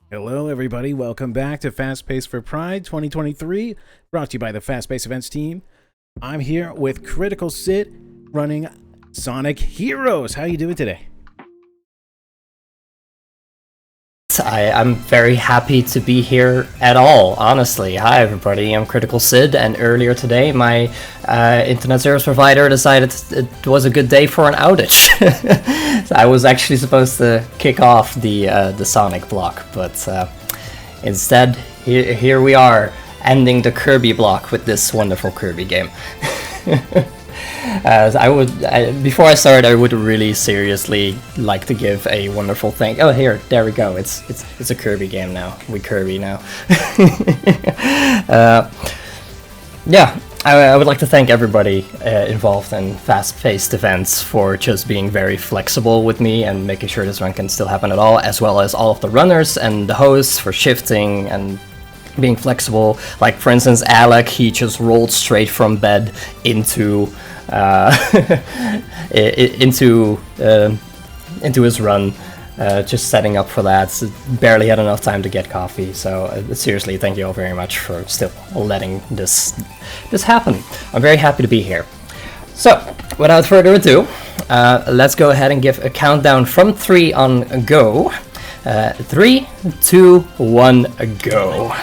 Hello, everybody. Welcome back to Fast Pace for Pride 2023, brought to you by the Fast Pace Events team. I'm here with CriticalCyd running Sonic Heroes. How are you doing today? I'm very happy to be here at all, honestly. Hi everybody, I'm CriticalCyd, and earlier today my internet service provider decided it was a good day for an outage. So I was actually supposed to kick off the Sonic block, but instead here we are, ending the Kirby block with this wonderful Kirby game. Before I start, I would really seriously like to give a wonderful thank. Oh, there we go. It's a Kirby game now. We Kirby now. Yeah, I would like to thank everybody involved in fast-paced events for just being very flexible with me and making sure this run can still happen at all, as well as all of the runners and the hosts for shifting and being flexible. Like, for instance, Alec, he just rolled straight from bed into into his run, just setting up for that. So barely had enough time to get coffee, so seriously, thank you all very much for still letting this happen. I'm very happy to be here. So, without further ado, let's go ahead and give a countdown from 3 on go. 3, 2, 1, go.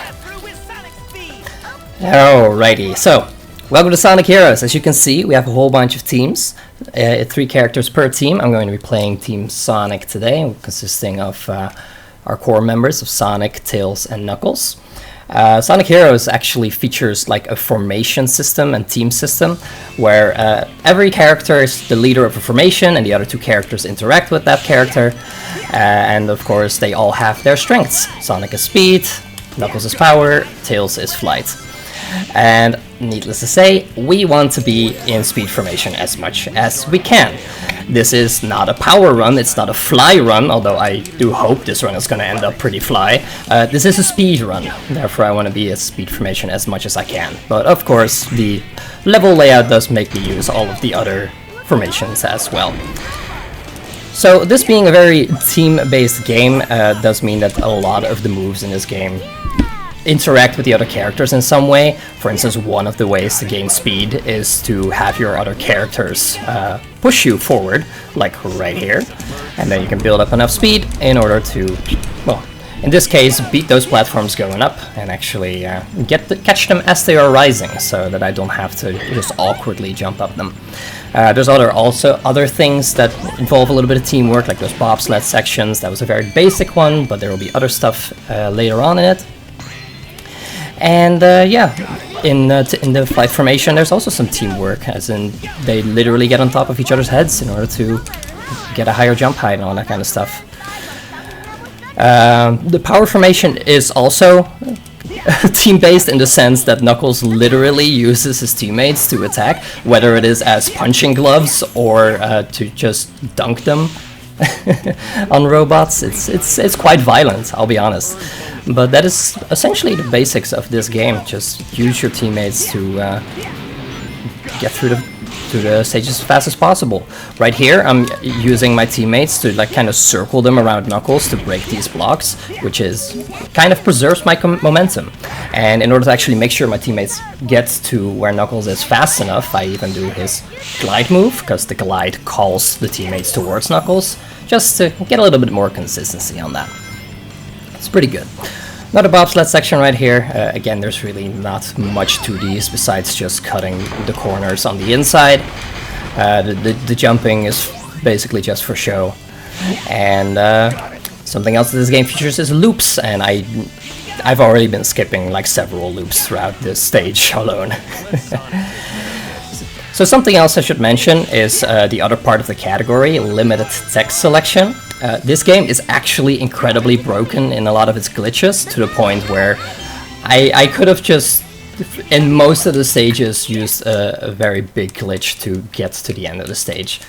Alrighty, so welcome to Sonic Heroes. As you can see, we have a whole bunch of teams, 3 characters per team. I'm going to be playing Team Sonic today, consisting of our core members of Sonic, Tails, and Knuckles. Sonic Heroes actually features like a formation system and team system, where every character is the leader of a formation, and the other 2 characters interact with that character. And of course, they all have their strengths. Sonic is speed, Knuckles is power, Tails is flight. And needless to say, we want to be in speed formation as much as we can. This is not a power run, it's not a fly run, although I do hope this run is going to end up pretty fly. This is a speed run, therefore I want to be in speed formation as much as I can. But of course, the level layout does make me use all of the other formations as well. So this being a very team-based game does mean that a lot of the moves in this game interact with the other characters in some way. For instance, one of the ways to gain speed is to have your other characters push you forward, like right here, and then you can build up enough speed in order to, well, in this case, beat those platforms going up and actually catch them as they are rising, so that I don't have to just awkwardly jump up them. There's also other things that involve a little bit of teamwork, like those bobsled sections. That was a very basic one, but there will be other stuff later on in it. And yeah, in the flight formation, there's also some teamwork, as in they literally get on top of each other's heads in order to get a higher jump height and all that kind of stuff. The power formation is also team-based in the sense that Knuckles literally uses his teammates to attack, whether it is as punching gloves or to just dunk them on robots. It's quite violent, I'll be honest. But that is essentially the basics of this game. Just use your teammates to get through the stages as fast as possible. Right here, I'm using my teammates to like kind of circle them around Knuckles to break these blocks, which is kind of preserves my momentum. And in order to actually make sure my teammates get to where Knuckles is fast enough, I even do his glide move, because the glide calls the teammates towards Knuckles, just to get a little bit more consistency on that. It's pretty good. Another bobsled section right here. Again, there's really not much to these besides just cutting the corners on the inside. The jumping is basically just for show. And something else that this game features is loops, and I've already been skipping like several loops throughout this stage alone. So something else I should mention is the other part of the category, limited text selection. This game is actually incredibly broken in a lot of its glitches, to the point where I could have just, in most of the stages, used a very big glitch to get to the end of the stage.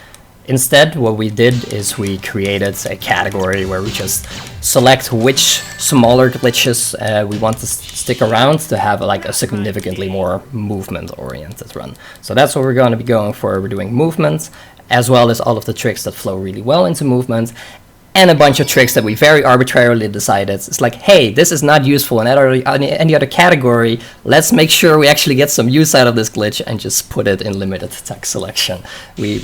Instead, what we did is we created a category where we just select which smaller glitches we want to stick around to have like a significantly more movement-oriented run. So that's what we're going to be going for. We're doing movement, as well as all of the tricks that flow really well into movement, and a bunch of tricks that we very arbitrarily decided. It's like, hey, this is not useful in any other category. Let's make sure we actually get some use out of this glitch and just put it in limited tech selection. We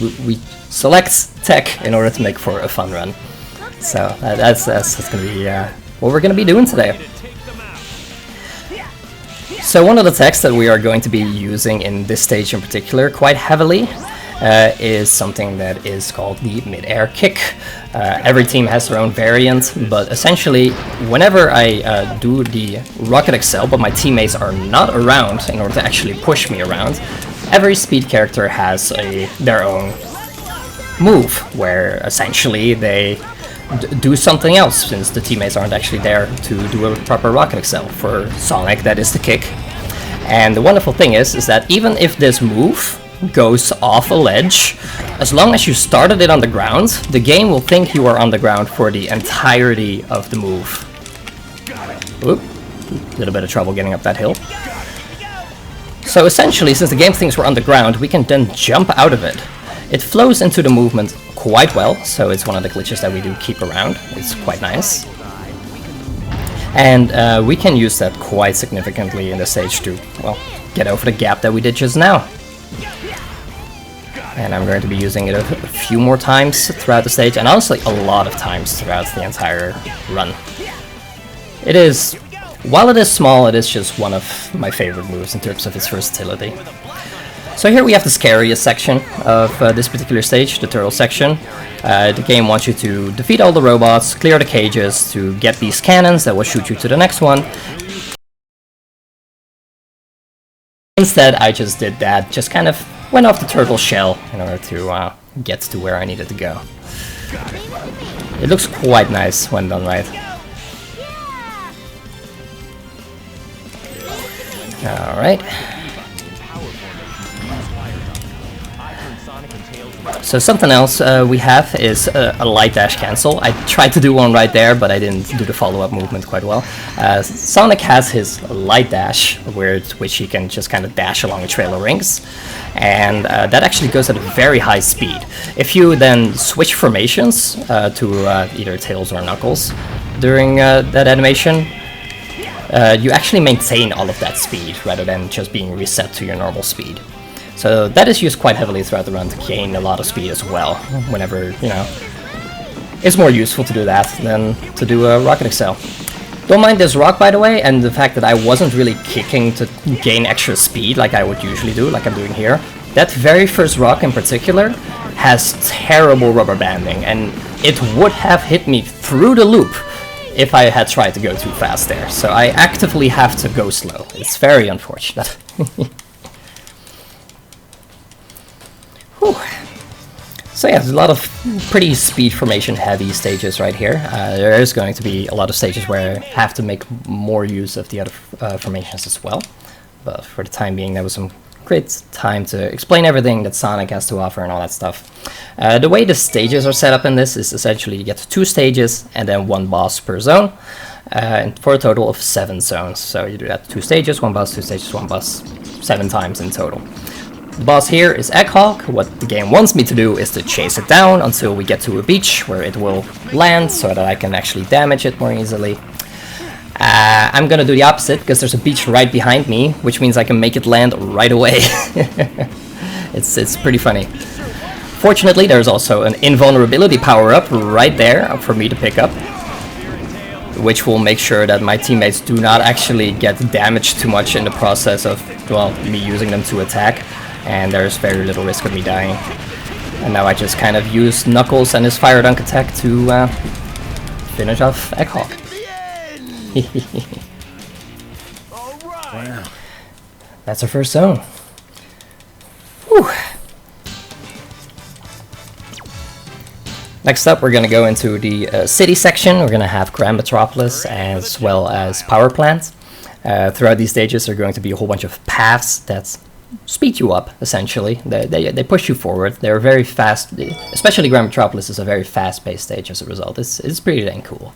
select tech in order to make for a fun run. So that's going to be what we're going to be doing today. So one of the techs that we are going to be using in this stage in particular quite heavily is something that is called the mid-air kick. Every team has their own variant, but essentially whenever I do the Rocket Excel but my teammates are not around in order to actually push me around, every speed character has their own move where essentially they do something else since the teammates aren't actually there to do a proper Rocket Excel. For Sonic, that is the kick. And the wonderful thing is that even if this move goes off a ledge, as long as you started it on the ground, the game will think you are on the ground for the entirety of the move. Oop, a little bit of trouble getting up that hill. So essentially, since the game thinks we're on the ground, we can then jump out of it. It flows into the movement quite well, so it's one of the glitches that we do keep around. It's quite nice. And we can use that quite significantly in the stage to, well, get over the gap that we did just now. And I'm going to be using it a few more times throughout the stage, and honestly a lot of times throughout the entire run. It is, while it is small, it is just one of my favorite moves in terms of its versatility. So here we have the scariest section of this particular stage, the turtle section. The game wants you to defeat all the robots, clear the cages, to get these cannons that will shoot you to the next one. Instead, I just did that, just kind of went off the turtle shell in order to get to where I needed to go. It looks quite nice when done right. Alright. So something else we have is a light dash cancel. I tried to do one right there, but I didn't do the follow-up movement quite well. Sonic has his light dash, which he can just kind of dash along a trail of rings, and that actually goes at a very high speed. If you then switch formations to either Tails or Knuckles during that animation, you actually maintain all of that speed rather than just being reset to your normal speed. So that is used quite heavily throughout the run to gain a lot of speed as well, whenever, you know, it's more useful to do that than to do a Rocket Excel. Don't mind this rock, by the way, and the fact that I wasn't really kicking to gain extra speed like I would usually do, like I'm doing here. That very first rock in particular has terrible rubber banding, and it would have hit me through the loop if I had tried to go too fast there. So I actively have to go slow. It's very unfortunate. Whew. So yeah, there's a lot of pretty speed formation heavy stages right here. There is going to be a lot of stages where I have to make more use of the other formations as well. But for the time being, that was some great time to explain everything that Sonic has to offer and all that stuff. The way the stages are set up in this is essentially you get 2 stages and then 1 boss per zone, and for a total of 7 zones. So you do that 2 stages, 1 boss, 2 stages, 1 boss, 7 times in total. The boss here is Egghawk. What the game wants me to do is to chase it down until we get to a beach where it will land so that I can actually damage it more easily. I'm gonna do the opposite because there's a beach right behind me, which means I can make it land right away. It's pretty funny. Fortunately, there's also an invulnerability power-up right there for me to pick up, which will make sure that my teammates do not actually get damaged too much in the process of, well, me using them to attack. And there's very little risk of me dying. And now I just kind of use Knuckles and his fire dunk attack to finish off Egghawk. Wow. That's our first zone. Whew. Next up, we're going to go into the city section. We're going to have Grand Metropolis as well as Power Plant. Throughout these stages, there are going to be a whole bunch of paths that speed you up, essentially. They push you forward. They're very fast, especially Grand Metropolis is a very fast-paced stage as a result. It's pretty dang cool.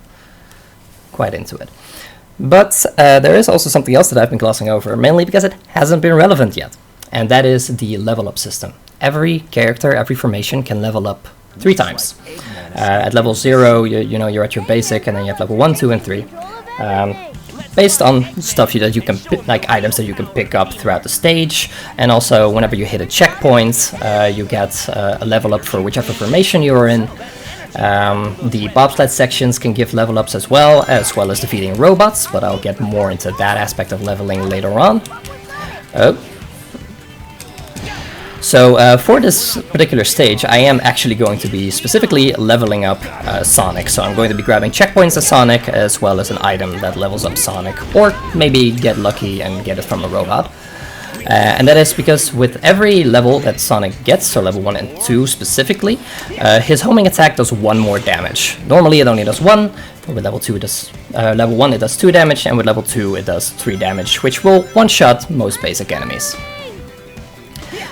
Quite into it. But there is also something else that I've been glossing over, mainly because it hasn't been relevant yet. And that is the level up system. Every character, every formation can level up 3 times. At level 0, you know, you're at your basic, and then you have level 1, 2, and 3. Based on stuff that you can like items that you can pick up throughout the stage, and also whenever you hit a checkpoint, you get a level up for whichever formation you're in. The bobsled sections can give level ups as well as defeating robots, but I'll get more into that aspect of leveling later on. So for this particular stage, I am actually going to be specifically leveling up Sonic. So I'm going to be grabbing checkpoints as Sonic, as well as an item that levels up Sonic, or maybe get lucky and get it from a robot. And that is because with every level that Sonic gets, so level 1 and 2 specifically, his homing attack does 1 more damage. Normally it only does 1, with level 2 it does, level 1 it does 2 damage, and with level 2 it does 3 damage, which will one-shot most basic enemies.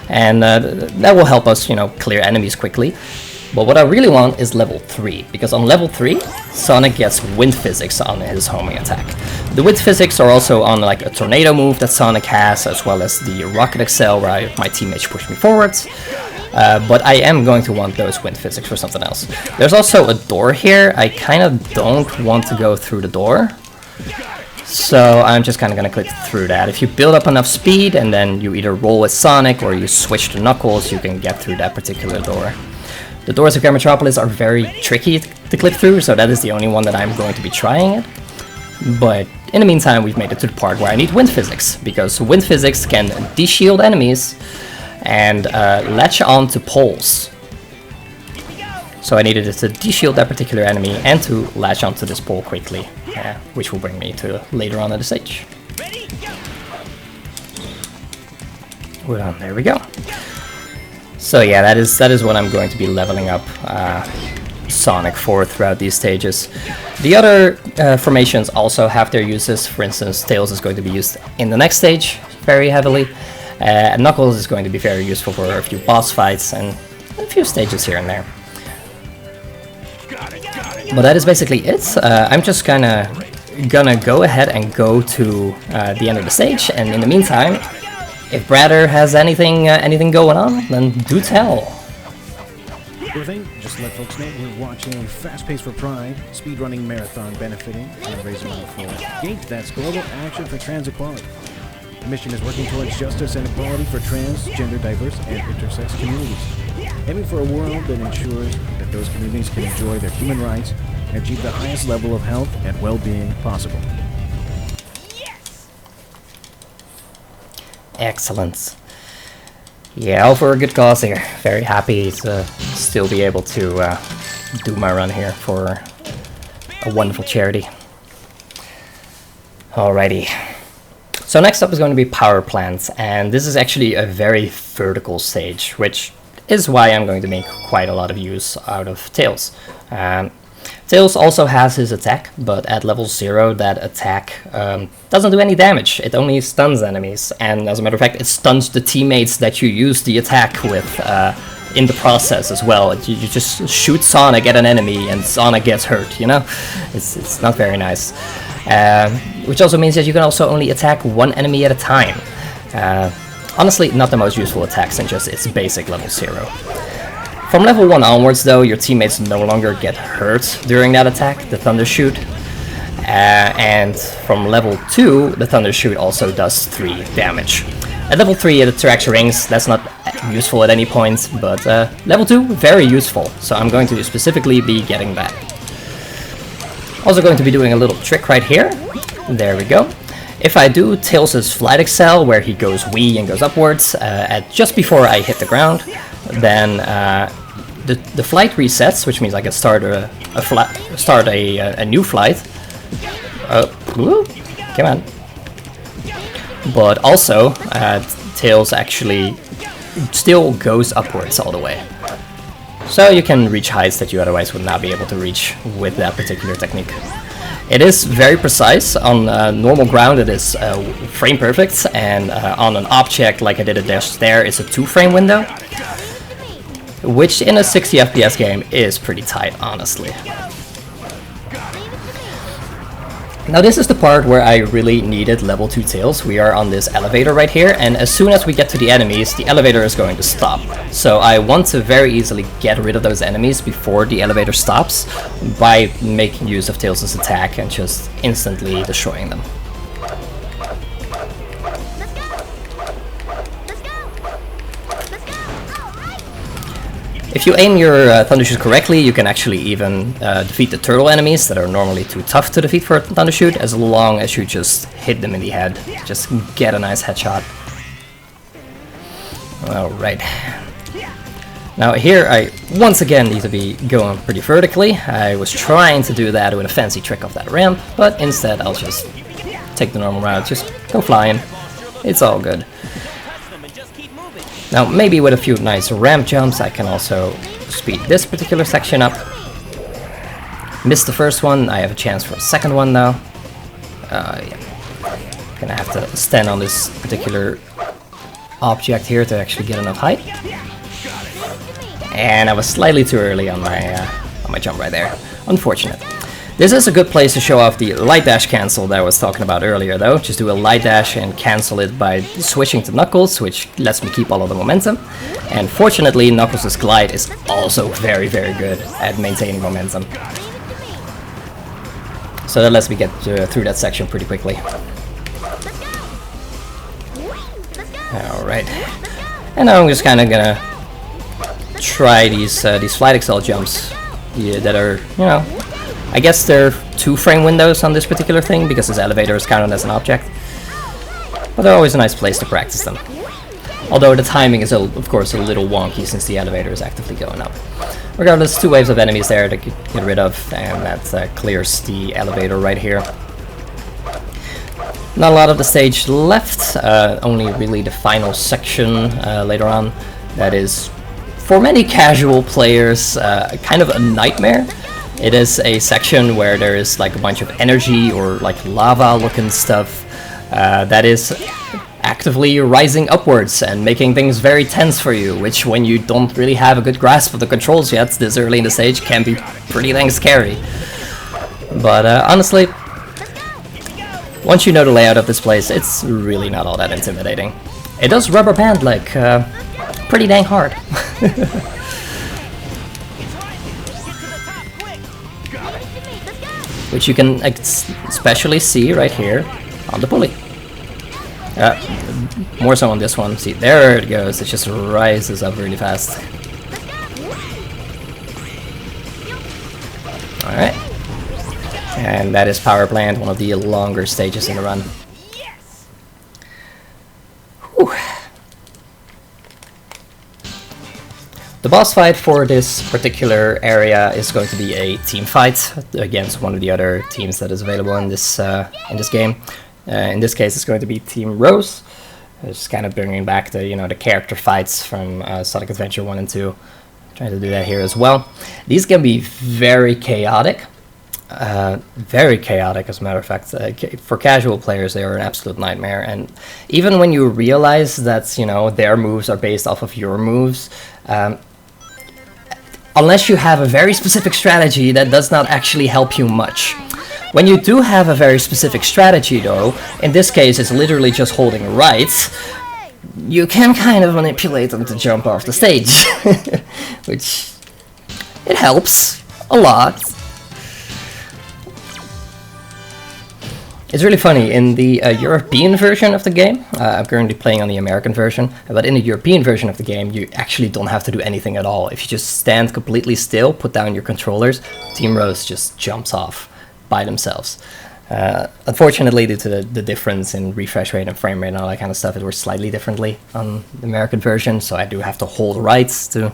And that will help us, you know, clear enemies quickly. But what I really want is level 3, because on level 3, Sonic gets wind physics on his homing attack. The wind physics are also on like a tornado move that Sonic has, as well as the rocket excel where my teammates push me forwards. But I am going to want those wind physics for something else. There's also a door here. I kind of don't want to go through the door, so I'm just kind of going to click through that. If you build up enough speed and then you either roll with Sonic or you switch to Knuckles, you can get through that particular door. The doors of Grand Metropolis are very tricky to clip through, so that is the only one that I'm going to be trying it. But in the meantime, we've made it to the part where I need wind physics, because wind physics can de-shield enemies and latch on to poles. So I needed it to de-shield that particular enemy and to latch onto this pole quickly, which will bring me to later on in the stage. Well, there we go. So yeah, that is what I'm going to be leveling up Sonic for throughout these stages. The other formations also have their uses. For instance, Tails is going to be used in the next stage very heavily. Knuckles is going to be very useful for a few boss fights and a few stages here and there. But that is basically it. I'm just gonna go ahead and go to the end of the stage, and in the meantime, if Bradder has anything going on, then do tell. Sure thing. Just to let folks know we're watching a fast-paced for Pride speedrunning marathon benefiting and raising money for GATE, that's Global Action for Trans Equality. The mission is working towards justice and equality for trans, gender diverse, and intersex communities, aiming for a world that ensures that those communities can enjoy their human rights and achieve the highest level of health and well-being possible. Excellent. Yeah, all for a good cause here. Very happy to still be able to do my run here for a wonderful charity. Alrighty. So next up is going to be power plants, and this is actually a very vertical stage, which is why I'm going to make quite a lot of use out of Tails. Tails also has his attack, but at level 0 that attack doesn't do any damage. It only stuns enemies, and as a matter of fact, it stuns the teammates that you use the attack with in the process as well. You just shoot Sonic at an enemy and Sonic gets hurt, you know? It's not very nice. Which also means that you can also only attack one enemy at a time. Honestly, not the most useful attack since just it's basic level 0. From level 1 onwards though, your teammates no longer get hurt during that attack, the Thunder Shoot. And from level 2, the Thunder Shoot also does 3 damage. At level 3 it attracts rings, that's not useful at any point, but level 2, very useful, so I'm going to specifically be getting that. Also going to be doing a little trick right here. There we go. If I do Tails' Flight Excel, where he goes wee and goes upwards, at just before I hit the ground, then the flight resets, which means I can start a new flight. Come on. But also, Tails actually still goes upwards all the way. So you can reach heights that you otherwise would not be able to reach with that particular technique. It is very precise. On normal ground it is frame perfect, and on an object like I did at Dash there, it's a 2-frame window. Which in a 60 FPS game is pretty tight, honestly. Now this is the part where I really needed level 2 tails. We are on this elevator right here, and as soon as we get to the enemies, the elevator is going to stop. So I want to very easily get rid of those enemies before the elevator stops by making use of Tails' attack and just instantly destroying them. If you aim your Thundershoot correctly, you can actually even defeat the turtle enemies that are normally too tough to defeat for a Thundershoot, as long as you just hit them in the head. Just get a nice headshot. Alright. Now here I once again need to be going pretty vertically. I was trying to do that with a fancy trick of that ramp, but instead I'll just take the normal route, just go flying. It's all good. Now, maybe with a few nice ramp jumps, I can also speed this particular section up. Missed the first one, I have a chance for a second one now. Yeah. Gonna have to stand on this particular object here to actually get enough height. And I was slightly too early on my jump right there. Unfortunate. This is a good place to show off the light dash cancel that I was talking about earlier though. Just do a light dash and cancel it by switching to Knuckles, which lets me keep all of the momentum. And fortunately, Knuckles' glide is also very, very good at maintaining momentum. So that lets me get through that section pretty quickly. Alright. And now I'm just kind of gonna try these Flight Excel jumps that are, you know, I guess there are 2 frame windows on this particular thing because this elevator is counted as an object. But they're always a nice place to practice them. Although the timing is, of course, a little wonky since the elevator is actively going up. Regardless, 2 waves of enemies there to get rid of, and that clears the elevator right here. Not a lot of the stage left, only really the final section later on. That is, for many casual players, kind of a nightmare. It is a section where there is like a bunch of energy or like lava looking stuff that is actively rising upwards and making things very tense for you, which when you don't really have a good grasp of the controls yet this early in the stage can be pretty dang scary. But honestly, once you know the layout of this place, it's really not all that intimidating. It does rubber band like pretty dang hard. Which you can especially see right here on the pulley. More so on this one. See, there it goes. It just rises up really fast. Alright. And that is Power Plant, one of the longer stages in the run. Whew. The boss fight for this particular area is going to be a team fight against one of the other teams that is available in this game. In this case, it's going to be Team Rose. Just kind of bringing back the the character fights from Sonic Adventure 1 and 2. Trying to do that here as well. These can be very chaotic. Very chaotic, as a matter of fact. For casual players, they are an absolute nightmare. And even when you realize that their moves are based off of your moves, unless you have a very specific strategy, that does not actually help you much. When you do have a very specific strategy though, in this case it's literally just holding right, you can kind of manipulate them to jump off the stage. Which, it helps a lot. It's really funny, in the European version of the game, I'm currently playing on the American version, but in the European version of the game you actually don't have to do anything at all. If you just stand completely still, put down your controllers, Team Rose just jumps off by themselves. Unfortunately, due to the difference in refresh rate and frame rate and all that kind of stuff, it works slightly differently on the American version, so I do have to hold right to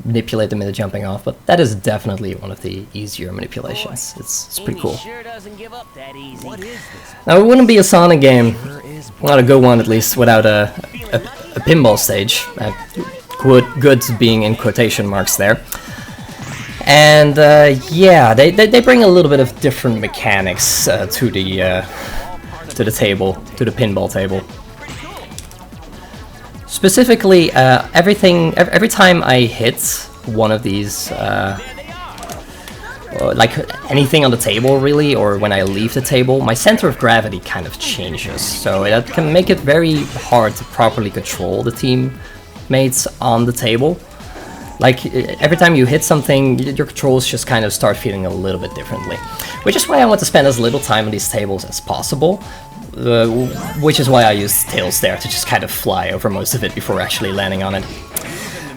manipulate them into jumping off, but that is definitely one of the easier manipulations. It's pretty cool. Now, it wouldn't be a Sonic game, not a good one at least, without a pinball stage. Good being in quotation marks there. And yeah, they bring a little bit of different mechanics to the table, to the pinball table. Specifically, every time I hit one of these, well, like anything on the table really, or when I leave the table, my center of gravity kind of changes. So that can make it very hard to properly control the teammates on the table. Like every time you hit something, your controls just kind of start feeling a little bit differently. Which is why I want to spend as little time on these tables as possible. Which is why I use tails there, to just kind of fly over most of it before actually landing on it.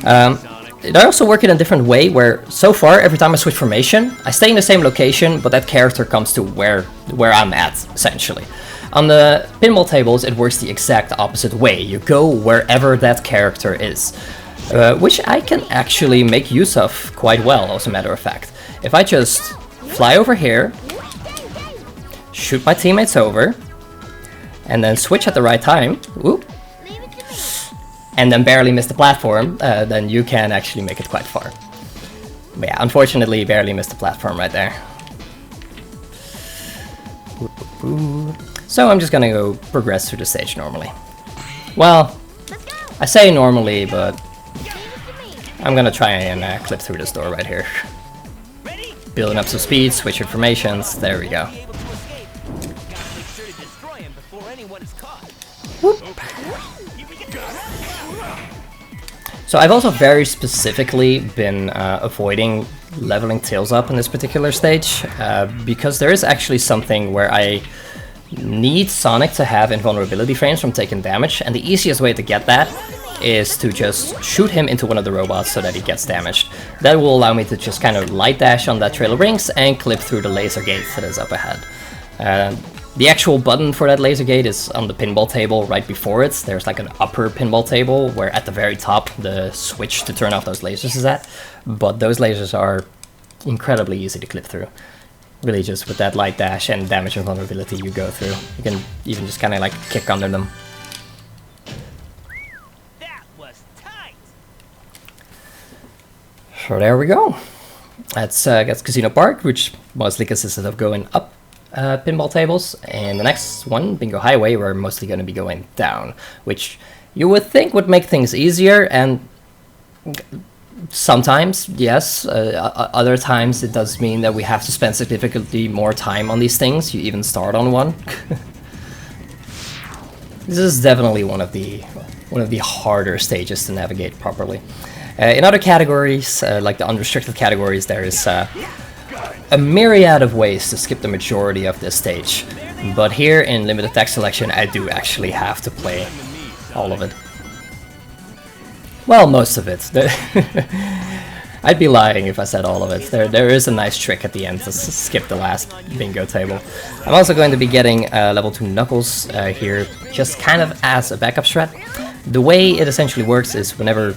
I also work in a different way, where so far every time I switch formation, I stay in the same location, but that character comes to where I'm at, essentially. On the pinball tables, it works the exact opposite way. You go wherever that character is, which I can actually make use of quite well, as a matter of fact. If I just fly over here, shoot my teammates over, and then switch at the right time, whoop, and then barely miss the platform, then you can actually make it quite far. But yeah, unfortunately, barely missed the platform right there. So I'm just gonna go progress through the stage normally. Well, I say normally, but I'm gonna try and clip through this door right here. Building up some speed, switch your formations, there we go. Whoop. So I've also very specifically been avoiding leveling tails up in this particular stage, because there is actually something where I need Sonic to have invulnerability frames from taking damage, and the easiest way to get that is to just shoot him into one of the robots so that he gets damaged. That will allow me to just kind of light dash on that trail of rings and clip through the laser gate that is up ahead. The actual button for that laser gate is on the pinball table right before it. There's like an upper pinball table where at the very top the switch to turn off those lasers is at. But those lasers are incredibly easy to clip through. Really just with that light dash and damage and vulnerability you go through. You can even just kind of like kick under them. That was tight. So there we go. That's Casino Park, which mostly consisted of going up pinball tables, and the next one, Bingo Highway, we're mostly going to be going down, which you would think would make things easier, and sometimes, yes, other times it does mean that we have to spend significantly more time on these things. You even start on one. This is definitely one of the harder stages to navigate properly. In other categories, like the unrestricted categories, there is a myriad of ways to skip the majority of this stage, but here in limited text selection I do actually have to play all of it. Well, most of it. I'd be lying if I said all of it. There is a nice trick at the end to skip the last bingo table. I'm also going to be getting level 2 Knuckles here, just kind of as a backup strat. The way it essentially works is whenever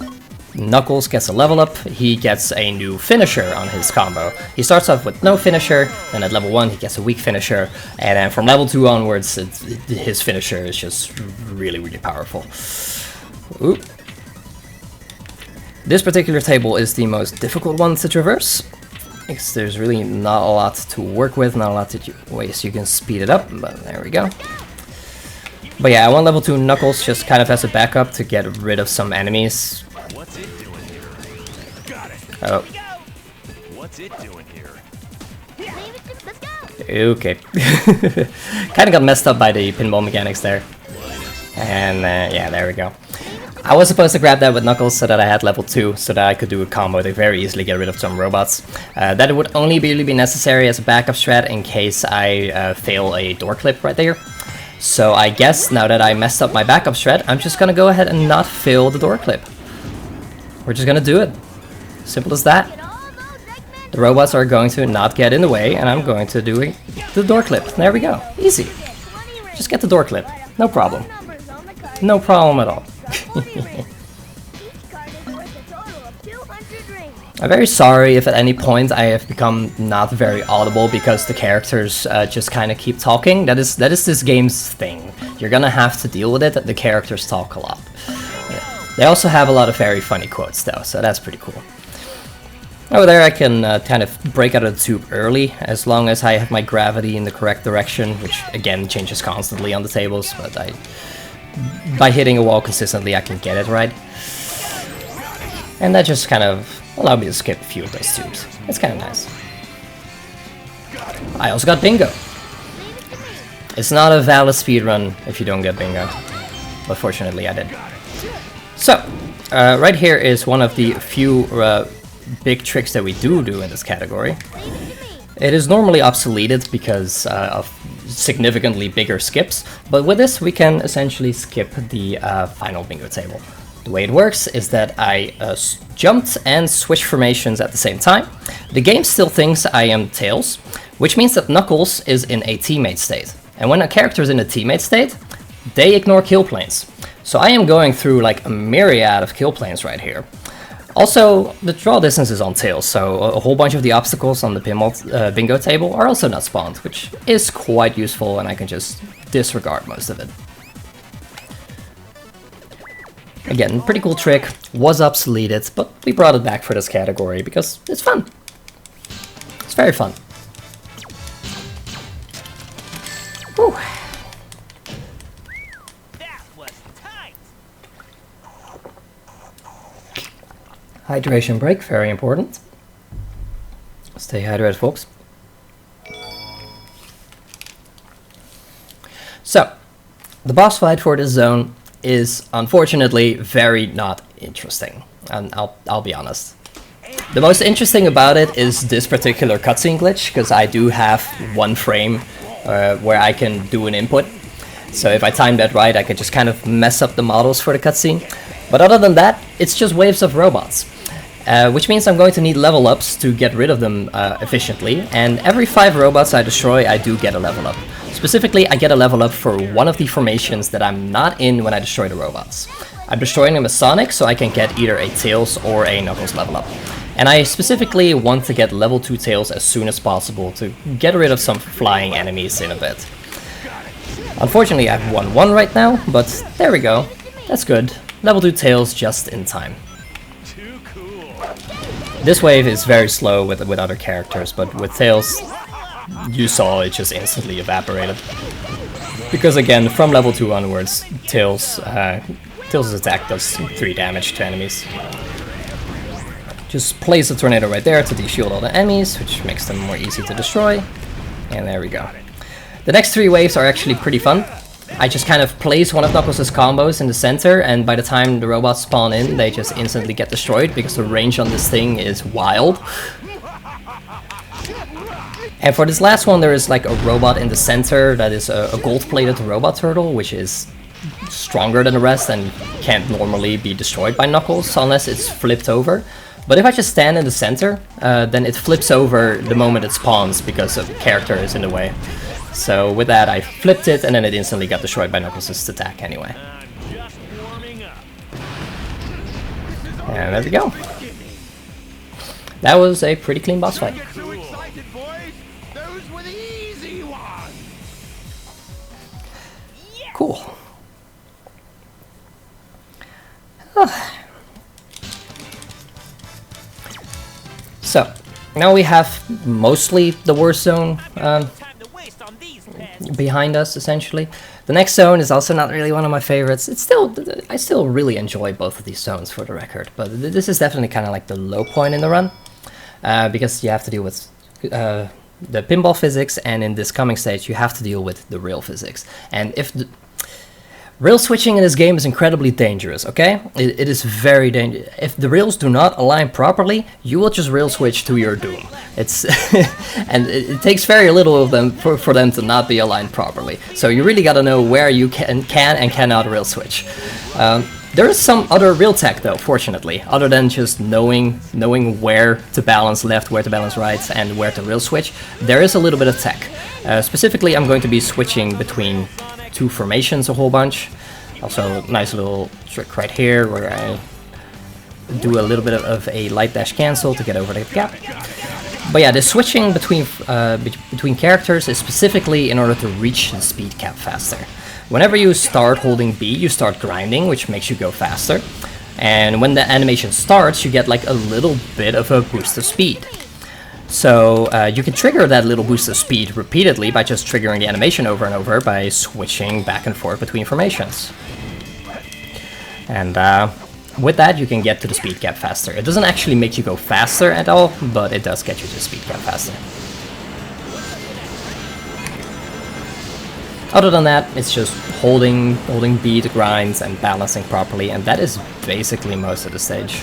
Knuckles gets a level up, he gets a new finisher on his combo. He starts off with no finisher, then at level 1 he gets a weak finisher, and then from level 2 onwards his finisher is just really, really powerful. Oop. This particular table is the most difficult one to traverse, because there's really not a lot to work with, not a lot of ways you can speed it up, but there we go. But yeah, I want level 2 Knuckles just kind of as a backup to get rid of some enemies. What's it doing here? Got it. Oh. What's it doing here? Let's go. Okay. Kind of got messed up by the pinball mechanics there. And yeah, there we go. I was supposed to grab that with Knuckles so that I had level 2, so that I could do a combo to very easily get rid of some robots. That would only really be necessary as a backup strat in case I fail a door clip right there. So I guess now that I messed up my backup strat, I'm just gonna go ahead and not fail the door clip. We're just gonna do it. Simple as that. The robots are going to not get in the way, and I'm going to do the door clip. There we go. Easy. Just get the door clip. No problem. No problem at all. I'm very sorry if at any point I have become not very audible because the characters just kind of keep talking. That is this game's thing. You're gonna have to deal with it. The characters talk a lot. Yeah. They also have a lot of very funny quotes though, so that's pretty cool. Over there I can kind of break out of the tube early, as long as I have my gravity in the correct direction, which again changes constantly on the tables, but by hitting a wall consistently I can get it right. And that just kind of allowed me to skip a few of those tubes. It's kind of nice. I also got bingo. It's not a valid speedrun if you don't get bingo, but fortunately I did. So, right here is one of the few big tricks that we do in this category. It is normally obsoleted because of significantly bigger skips, but with this we can essentially skip the final bingo table. The way it works is that I jumped and switched formations at the same time. The game still thinks I am Tails, which means that Knuckles is in a teammate state. And when a character is in a teammate state, they ignore kill planes. So I am going through like a myriad of kill planes right here. Also, the draw distance is on Tails, so a whole bunch of the obstacles on the pinball bingo table are also not spawned, which is quite useful, and I can just disregard most of it. Again, pretty cool trick, was obsoleted, but we brought it back for this category because it's fun. It's very fun. Whew. That was tight. Hydration break, very important. Stay hydrated, folks. So, the boss fight for this zone is unfortunately very not interesting, and I'll be honest. The most interesting about it is this particular cutscene glitch, because I do have one frame where I can do an input. So if I time that right, I could just kind of mess up the models for the cutscene. But other than that, it's just waves of robots. Which means I'm going to need level ups to get rid of them efficiently, and every 5 robots I destroy, I do get a level up. Specifically, I get a level up for one of the formations that I'm not in when I destroy the robots. I'm destroying them as Sonic, so I can get either a Tails or a Knuckles level up. And I specifically want to get level 2 Tails as soon as possible to get rid of some flying enemies in a bit. Unfortunately, I have 1-1 right now, but there we go. That's good. Level 2 Tails just in time. This wave is very slow with other characters, but with Tails, you saw it just instantly evaporated. Because again, from level 2 onwards, Tails' attack does 3 damage to enemies. Just place a tornado right there to de-shield all the enemies, which makes them more easy to destroy. And there we go. The next 3 waves are actually pretty fun. I just kind of place one of Knuckles' combos in the center, and by the time the robots spawn in, they just instantly get destroyed because the range on this thing is wild. And for this last one, there is like a robot in the center that is a gold-plated robot turtle, which is stronger than the rest and can't normally be destroyed by Knuckles unless it's flipped over. But if I just stand in the center, then it flips over the moment it spawns because a character is in the way. So with that, I flipped it, and then it instantly got destroyed by Knuckles' attack anyway. And there we go. That was a pretty clean boss fight. Cool. So, now we have mostly the worst zone behind us, essentially. The next zone is also not really one of my favorites. I still really enjoy both of these zones, for the record, but this is definitely kind of like the low point in the run, because you have to deal with the pinball physics, and in this coming stage you have to deal with the rail physics. And rail switching in this game is incredibly dangerous, okay? It is very dangerous. If the rails do not align properly, you will just rail switch to your doom. It's and it takes very little of them for them to not be aligned properly. So you really gotta know where you can and cannot rail switch. There is some other rail tech though, fortunately, other than just knowing where to balance left, where to balance right, and where to rail switch. There is a little bit of tech. Specifically, I'm going to be switching between 2 formations a whole bunch. Also, nice little trick right here where I do a little bit of a light dash cancel to get over the gap. But yeah, the switching between characters is specifically in order to reach the speed cap faster. Whenever you start holding B, you start grinding, which makes you go faster. And when the animation starts, you get like a little bit of a boost of speed. So you can trigger that little boost of speed repeatedly by just triggering the animation over and over by switching back and forth between formations. And with that, you can get to the speed cap faster. It doesn't actually make you go faster at all, but it does get you to the speed cap faster. Other than that, it's just holding beat, grinds, and balancing properly, and that is basically most of the stage.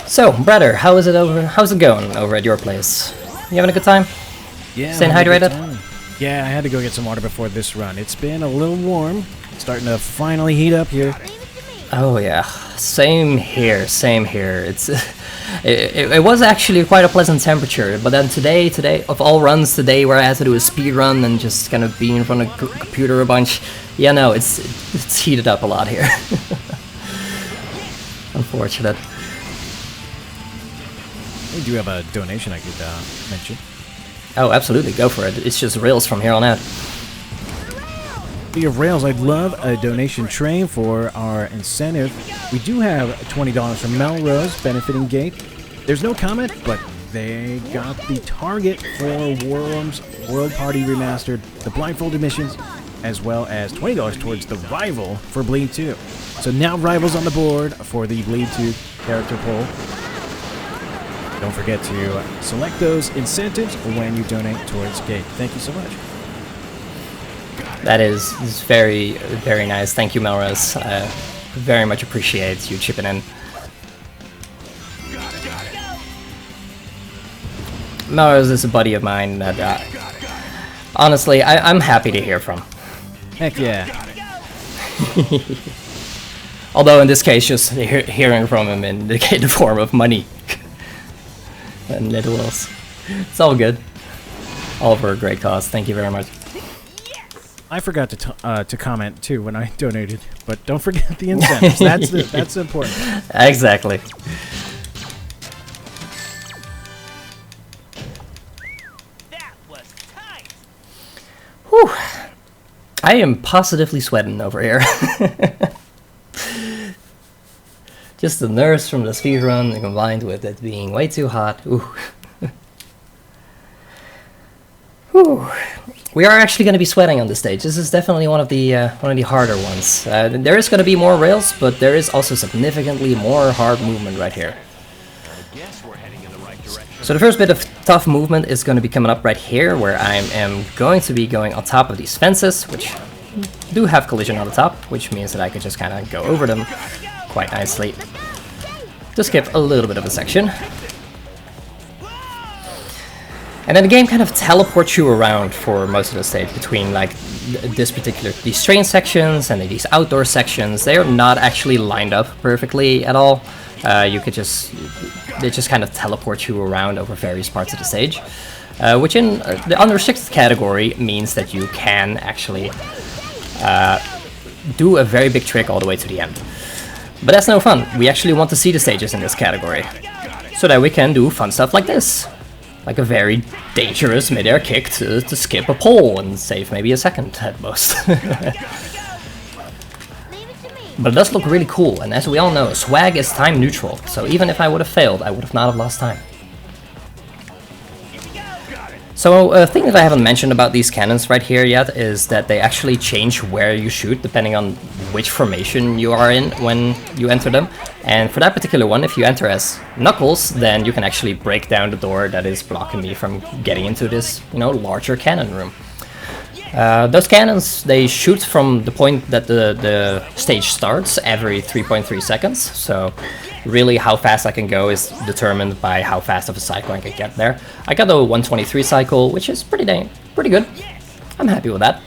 So, brother, how's it going over at your place? You having a good time? Yeah. Staying hydrated? Yeah, I had to go get some water before this run. It's been a little warm. Starting to finally heat up here. Oh yeah, same here. It's it was actually quite a pleasant temperature, but then today of all runs today where I had to do a speed run and just kind of be in front of the computer a bunch, yeah, no, it's heated up a lot here. Unfortunate. We do have a donation I could mention. Oh, absolutely, go for it. It's just rails from here on out. Speaking of rails, I'd love a donation train for our incentive. We do have $20 from Melrose benefiting Gate. There's no comment, but they got the target for Worms World Party Remastered, the blindfolded missions, as well as $20 towards the Rival for Bleed 2. So now Rival's on the board for the Bleed 2 character poll. Don't forget to select those incentives when you donate towards Gate. Thank you so much. That is very, very nice. Thank you, Melrose. Very much appreciate you chipping in. Melrose is a buddy of mine that, honestly, I'm happy to hear from. Heck yeah. Although in this case, just hearing from him in the form of money. And little else. It's all good. All for a great cause. Thank you very much. I forgot to comment too when I donated, but don't forget the incentives. That's important. Exactly. That was tight. Whew. I am positively sweating over here. Just the nerves from the speedrun combined with it being way too hot. Ooh. Whew. We are actually going to be sweating on this stage. This is definitely one of the harder ones. There is going to be more rails, but there is also significantly more hard movement right here. So the first bit of tough movement is going to be coming up right here, where I am going to be going on top of these fences, which do have collision on the top, which means that I could just kind of go over them quite nicely to skip a little bit of a section. And then the game kind of teleports you around for most of the stage between like these train sections and these outdoor sections. They are not actually lined up perfectly at all. They just kind of teleport you around over various parts of the stage, which in the unrestricted category means that you can actually do a very big trick all the way to the end. But that's no fun. We actually want to see the stages in this category, so that we can do fun stuff like this. Like a very dangerous mid-air kick to skip a pole and save maybe a second at most. But it does look really cool, and as we all know, swag is time neutral, so even if I would have failed, I would have not have lost time. So a thing that I haven't mentioned about these cannons right here yet is that they actually change where you shoot depending on which formation you are in when you enter them. And for that particular one, if you enter as Knuckles, then you can actually break down the door that is blocking me from getting into this, larger cannon room. Those cannons, they shoot from the point that the stage starts every 3.3 seconds, so really how fast I can go is determined by how fast of a cycle I can get there. I got a 123 cycle, which is pretty good. I'm happy with that.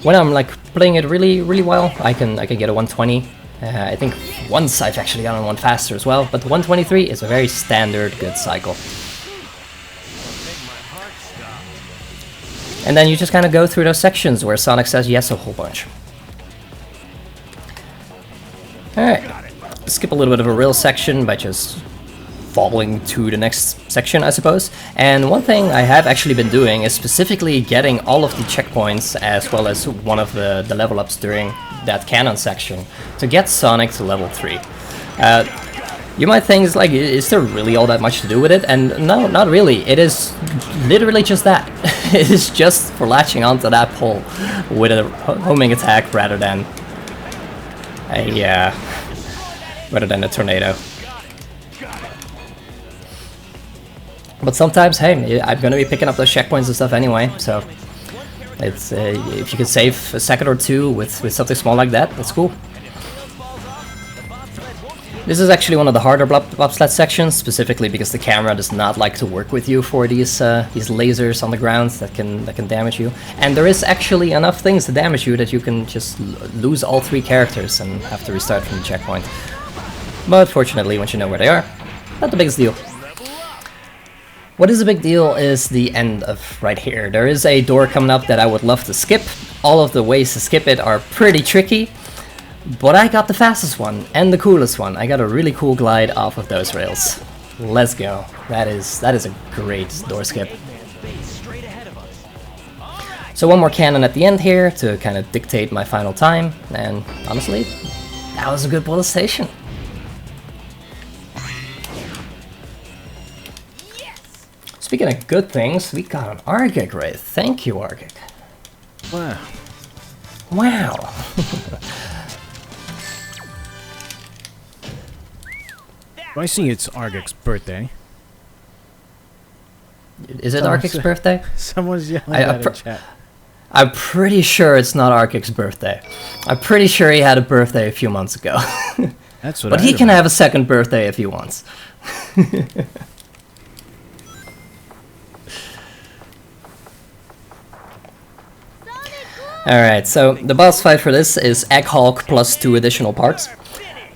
When I'm like playing it really well, I can get a 120. I think once I've actually gotten one faster as well, but the 123 is a very standard good cycle. And then you just kind of go through those sections where Sonic says yes a whole bunch. Alright, skip a little bit of a rail section by just falling to the next section, I suppose. And one thing I have actually been doing is specifically getting all of the checkpoints as well as one of the level ups during that cannon section to get Sonic to level 3. You might think, like, is there really all that much to do with it? And no, not really. It is literally just that. It is just for latching onto that pole with a homing attack rather than a tornado. But sometimes, hey, I'm gonna be picking up those checkpoints and stuff anyway, so it's if you can save a second or two with something small like that, that's cool. This is actually one of the harder bobsled sections, specifically because the camera does not like to work with you for these lasers on the ground that can damage you. And there is actually enough things to damage you that you can just lose all 3 characters and have to restart from the checkpoint. But fortunately, once you know where they are, not the biggest deal. What is a big deal is the end of right here. There is a door coming up that I would love to skip. All of the ways to skip it are pretty tricky. But I got the fastest one and the coolest one. I got a really cool glide off of those rails. Let's go. That is a great door skip. So one more cannon at the end here to kind of dictate my final time. And honestly, that was a good bullet station. Speaking of good things, we got an Argig raid. Thank you, Argig. Wow. Wow. I see it's Argic's birthday. Is it Argic's birthday? Someone's yelling at in chat. I'm pretty sure it's not Argic's birthday. I'm pretty sure he had a birthday a few months ago. That's what but he can have a second birthday if he wants. Alright, so the boss fight for this is Egg Hulk plus 2 additional parts.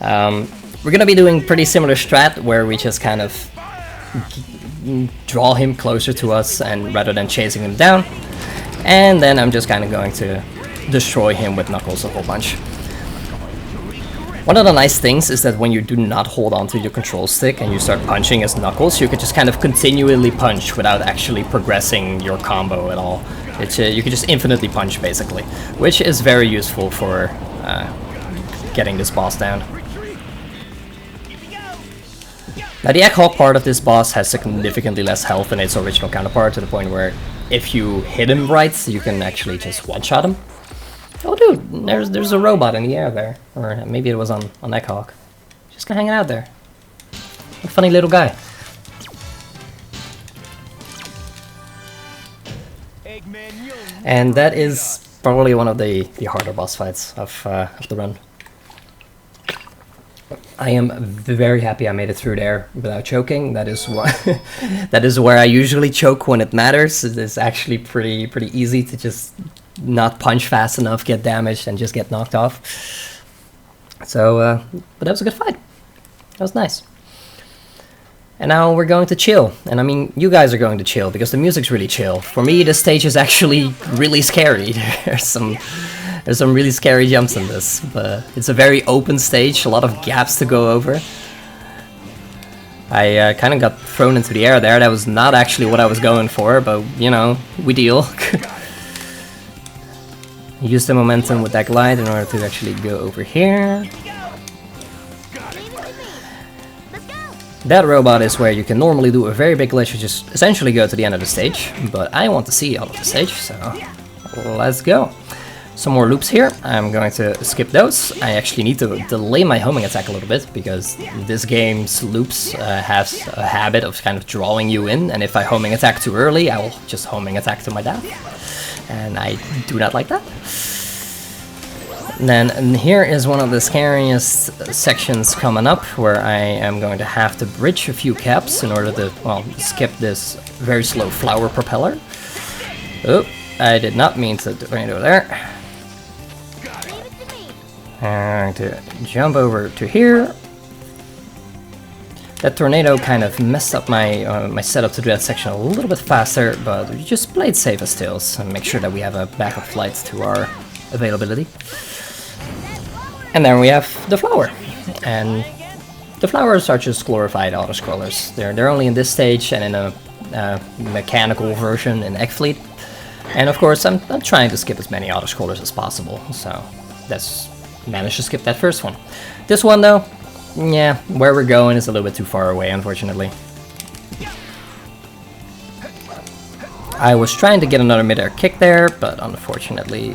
We're gonna be doing pretty similar strat where we just kind of draw him closer to us and rather than chasing him down. And then I'm just kind of going to destroy him with Knuckles a whole bunch. One of the nice things is that when you do not hold onto your control stick and you start punching as Knuckles, you can just kind of continually punch without actually progressing your combo at all. You can just infinitely punch basically, which is very useful for getting this boss down. Now the Egg Hulk part of this boss has significantly less health than its original counterpart, to the point where if you hit him right, you can actually just one-shot him. Oh dude, there's a robot in the air there. Or maybe it was on Egg Hulk. Just hanging out there. What a funny little guy. And that is probably one of the harder boss fights of the run. I am very happy I made it through there without choking. That is that is where I usually choke when it matters. It's actually pretty easy to just not punch fast enough, get damaged, and just get knocked off. So, but that was a good fight. That was nice. And now we're going to chill. And I mean, you guys are going to chill because the music's really chill. For me, this stage is actually really scary. There's some really scary jumps in this, but it's a very open stage, a lot of gaps to go over. I kind of got thrown into the air there. That was not actually what I was going for, but you know, we deal. Use the momentum with that glide in order to actually go over here. That robot is where you can normally do a very big glitch, which is essentially go to the end of the stage, but I want to see all of the stage, so let's go. Some more loops here. I'm going to skip those. I actually need to delay my homing attack a little bit because this game's loops has a habit of kind of drawing you in, and if I homing attack too early, I will just homing attack to my death. And I do not like that. And here is one of the scariest sections coming up, where I am going to have to bridge a few caps in order to, well, skip this very slow flower propeller. Oh, I did not mean to do it over there. I'm going to jump over to here. That tornado kind of messed up my my setup to do that section a little bit faster, but we just played safe as tails and make sure that we have a backup flight to our availability. And then we have the flower, and the flowers are just glorified auto-scrollers. They're only in this stage and in a mechanical version in Egg Fleet. And of course, I'm trying to skip as many auto-scrollers as possible, so that's managed to skip that first one. This one though, yeah, where we're going is a little bit too far away, unfortunately. I was trying to get another mid-air kick there, but unfortunately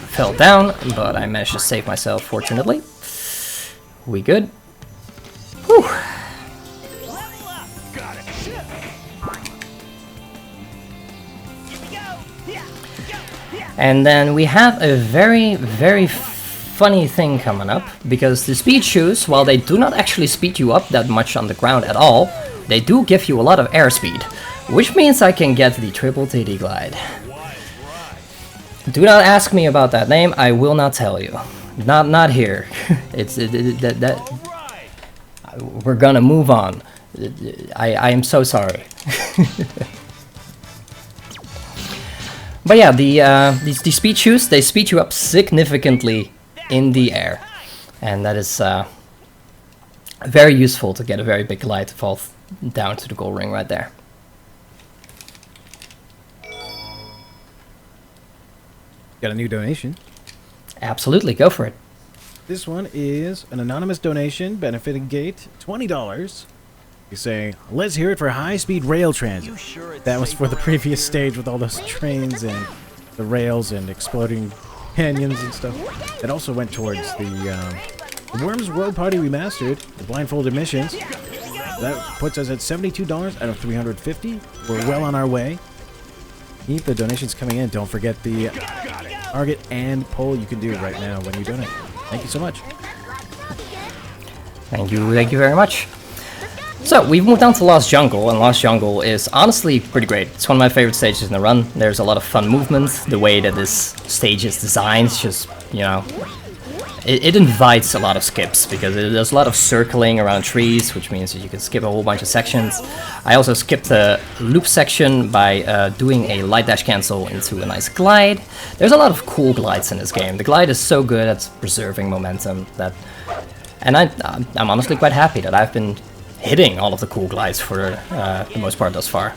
fell down, but I managed to save myself, fortunately. We good. Whew. And then we have a very funny thing coming up, because the speed shoes, while they do not actually speed you up that much on the ground at all, they do give you a lot of airspeed, which means I can get the triple TD glide. Do not ask me about that name, I will not tell you. Not here. We're gonna move on. I am so sorry. But yeah, these speed shoes, they speed you up significantly in the air, and that is very useful to get a very big glide to fall down to the goal ring right there. Got a new donation. Absolutely, go for it. This one is an anonymous donation benefiting Gate, $20. He's saying, let's hear it for high-speed rail transit. That was for the previous stage with all those trains and the rails and exploding canyons and stuff. It also went towards the Worms Road Party Remastered, the blindfolded missions. That puts us at $72 out of $350. We're well on our way. Keep the donations coming in. Don't forget the target and poll you can do right now when you donate. Thank you so much. Thank you very much. So, we've moved on to Lost Jungle, and Lost Jungle is honestly pretty great. It's one of my favorite stages in the run. There's a lot of fun movement. The way that this stage is designed is just, you know, it invites a lot of skips, because there's a lot of circling around trees, which means that you can skip a whole bunch of sections. I also skipped the loop section by doing a light dash cancel into a nice glide. There's a lot of cool glides in this game. The glide is so good at preserving momentum that, and I'm honestly quite happy that I've been hitting all of the cool glides for the most part thus far.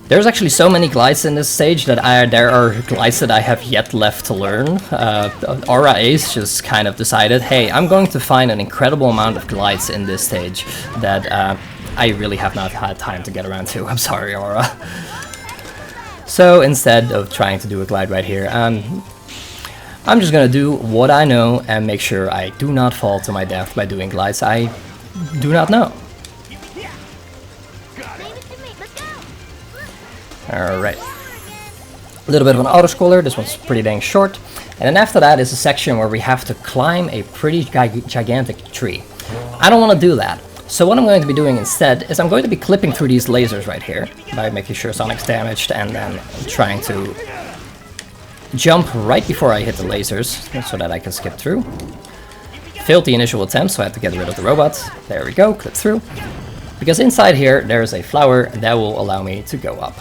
There's actually so many glides in this stage that there are glides that I have yet left to learn. Aura Ace just kind of decided, hey, I'm going to find an incredible amount of glides in this stage that I really have not had time to get around to. I'm sorry, Aura. So instead of trying to do a glide right here, I'm just gonna do what I know and make sure I do not fall to my death by doing glides I do not know. Alright. A little bit of an auto-scroller, this one's pretty dang short. And then after that is a section where we have to climb a pretty gigantic tree. I don't want to do that. So what I'm going to be doing instead is I'm going to be clipping through these lasers right here by making sure Sonic's damaged and then trying to jump right before I hit the lasers so that I can skip through. Failed the initial attempt, so I had to get rid of the robots. There we go, clip through. Because inside here there is a flower that will allow me to go up.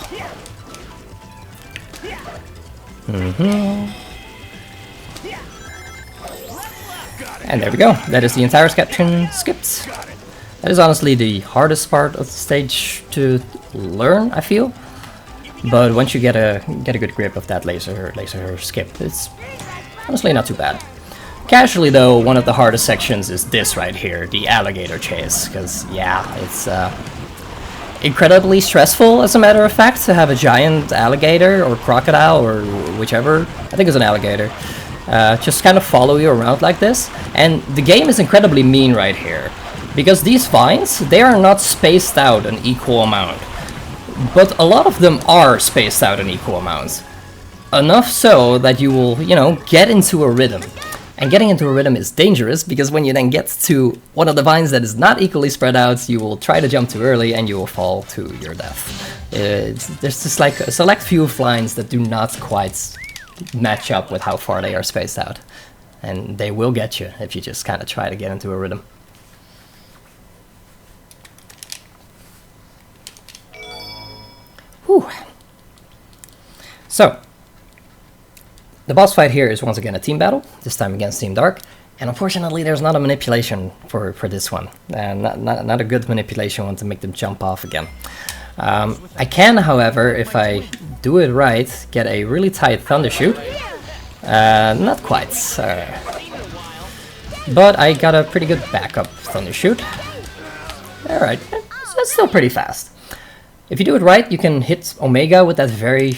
And there we go. That is the entire section skipped. That is honestly the hardest part of the stage to learn, I feel. But once you get a good grip of that laser skip, it's honestly not too bad. Casually though, one of the hardest sections is this right here, the alligator chase, because yeah, it's incredibly stressful, as a matter of fact, to have a giant alligator or crocodile or whichever, I think it's an alligator, just kind of follow you around like this. And the game is incredibly mean right here, because these vines, they are not spaced out an equal amount, but a lot of them are spaced out an equal amount. Enough so that you will, you know, get into a rhythm. And getting into a rhythm is dangerous, because when you then get to one of the vines that is not equally spread out, you will try to jump too early and you will fall to your death. There's just like a select few vines that do not quite match up with how far they are spaced out. And they will get you if you just kind of try to get into a rhythm. Whew. So, the boss fight here is once again a team battle, this time against Team Dark, and unfortunately there's not a manipulation for this one, and not a good manipulation one to make them jump off again. I can, however, if I do it right, get a really tight thunder shoot. Not quite, but I got a pretty good backup thunder shoot. Alright, it's still pretty fast. If you do it right, you can hit Omega with that very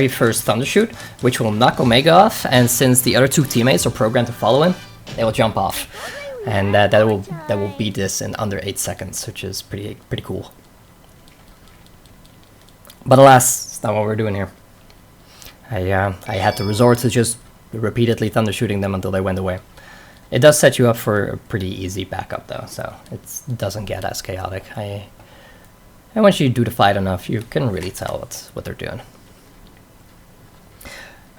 first thunder shoot, which will knock Omega off, and since the other two teammates are programmed to follow him, they will jump off. And that will beat this in under 8 seconds, which is pretty cool. But alas, it's not what we're doing here. I had to resort to just repeatedly thunder shooting them until they went away. It does set you up for a pretty easy backup though, so it doesn't get as chaotic. And once you do the fight enough, you can really tell what they're doing.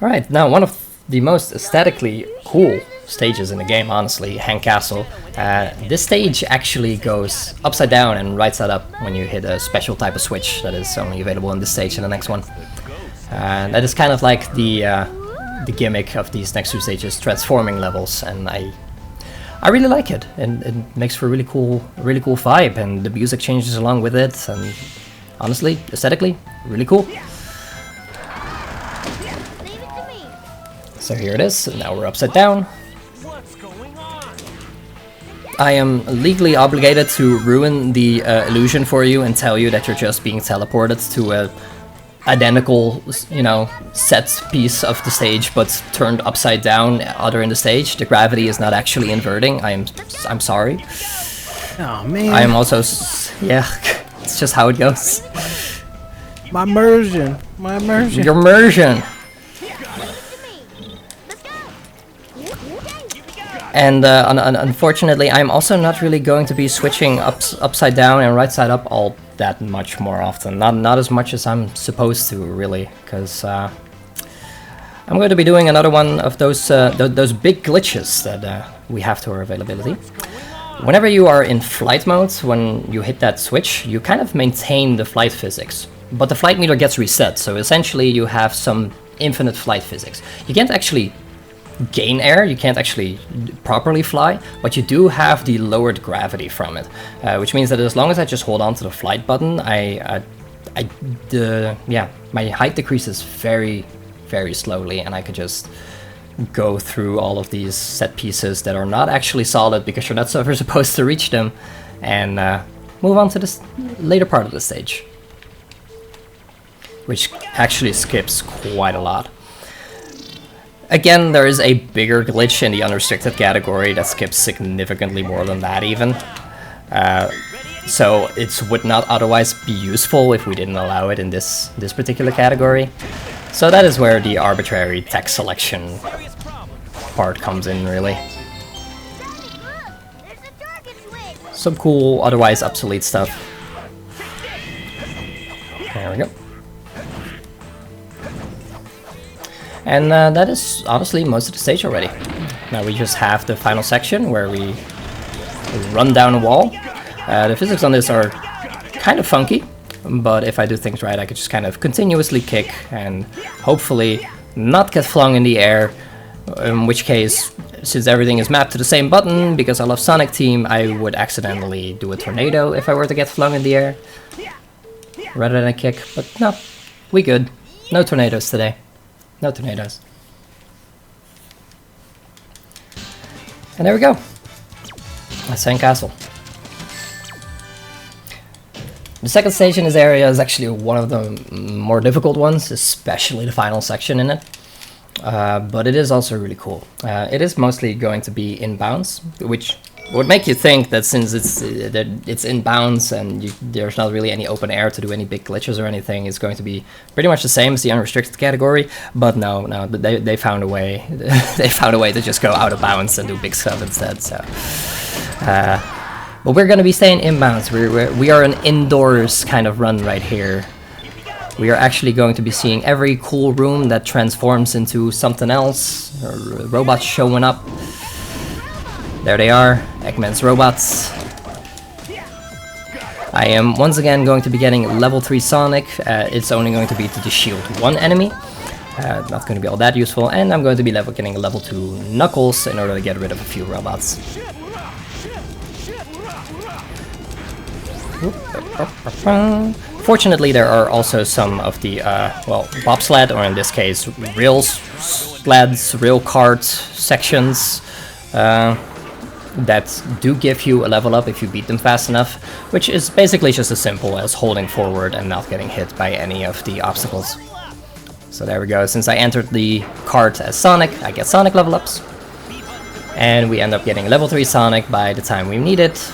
Alright, now one of the most aesthetically cool stages in the game, honestly, Hang Castle. This stage actually goes upside down and right side up when you hit a special type of switch that is only available in this stage and the next one. That is kind of like the gimmick of these next two stages, transforming levels, and I really like it, and it makes for a really cool vibe, and the music changes along with it, and honestly, aesthetically, really cool. So here it is, and now we're upside down. What's going on? I am legally obligated to ruin the illusion for you and tell you that you're just being teleported to a identical, you know, set piece of the stage, but turned upside down other in the stage. The gravity is not actually inverting. I'm sorry. Oh man. I am also yeah, it's just how it goes. My immersion. Your immersion. And unfortunately, I'm also not really going to be switching upside down and right side up all that much more often. Not as much as I'm supposed to, really, because I'm going to be doing another one of those big glitches that we have to our availability. Whenever you are in flight mode, when you hit that switch, you kind of maintain the flight physics, but the flight meter gets reset. So essentially, you have some infinite flight physics. You can't actually gain air, you can't actually properly fly, but you do have the lowered gravity from it, which means that as long as I just hold on to the flight button, my height decreases very, very slowly, and I could just go through all of these set pieces that are not actually solid because you're not ever supposed to reach them, and move on to this later part of the stage, which actually skips quite a lot. Again, there is a bigger glitch in the unrestricted category that skips significantly more than that even. So it would not otherwise be useful if we didn't allow it in this particular category. So that is where the arbitrary text selection part comes in, really. Some cool, otherwise obsolete stuff. There we go. And that is honestly most of the stage already. Now we just have the final section where we run down a wall. The physics on this are kind of funky, but if I do things right, I could just kind of continuously kick and hopefully not get flung in the air, in which case, since everything is mapped to the same button, because I love Sonic Team, I would accidentally do a tornado if I were to get flung in the air, rather than a kick, but no, we good. No tornadoes today. No tornadoes. And there we go. That's Hang Castle. The second stage in this area is actually one of the more difficult ones, especially the final section in it. But it is also really cool. It is mostly going to be inbounds, which would make you think that since it's inbounds and there's not really any open air to do any big glitches or anything, it's going to be pretty much the same as the unrestricted category. But no, they found a way. They found a way to just go out of bounds and do big stuff instead. So, but we're going to be staying inbounds. We are an indoors kind of run right here. We are actually going to be seeing every cool room that transforms into something else. Robots showing up. There they are, Eggman's robots. I am once again going to be getting level 3 Sonic. It's only going to be to shield one enemy. Not going to be all that useful. And I'm going to be getting a level 2 Knuckles in order to get rid of a few robots. Fortunately, there are also some of the, bobsled, or in this case, rail sleds, rail cart sections, that do give you a level up if you beat them fast enough, which is basically just as simple as holding forward and not getting hit by any of the obstacles. So there we go. Since I entered the cart as Sonic, I get Sonic level ups. And we end up getting level 3 Sonic by the time we need it,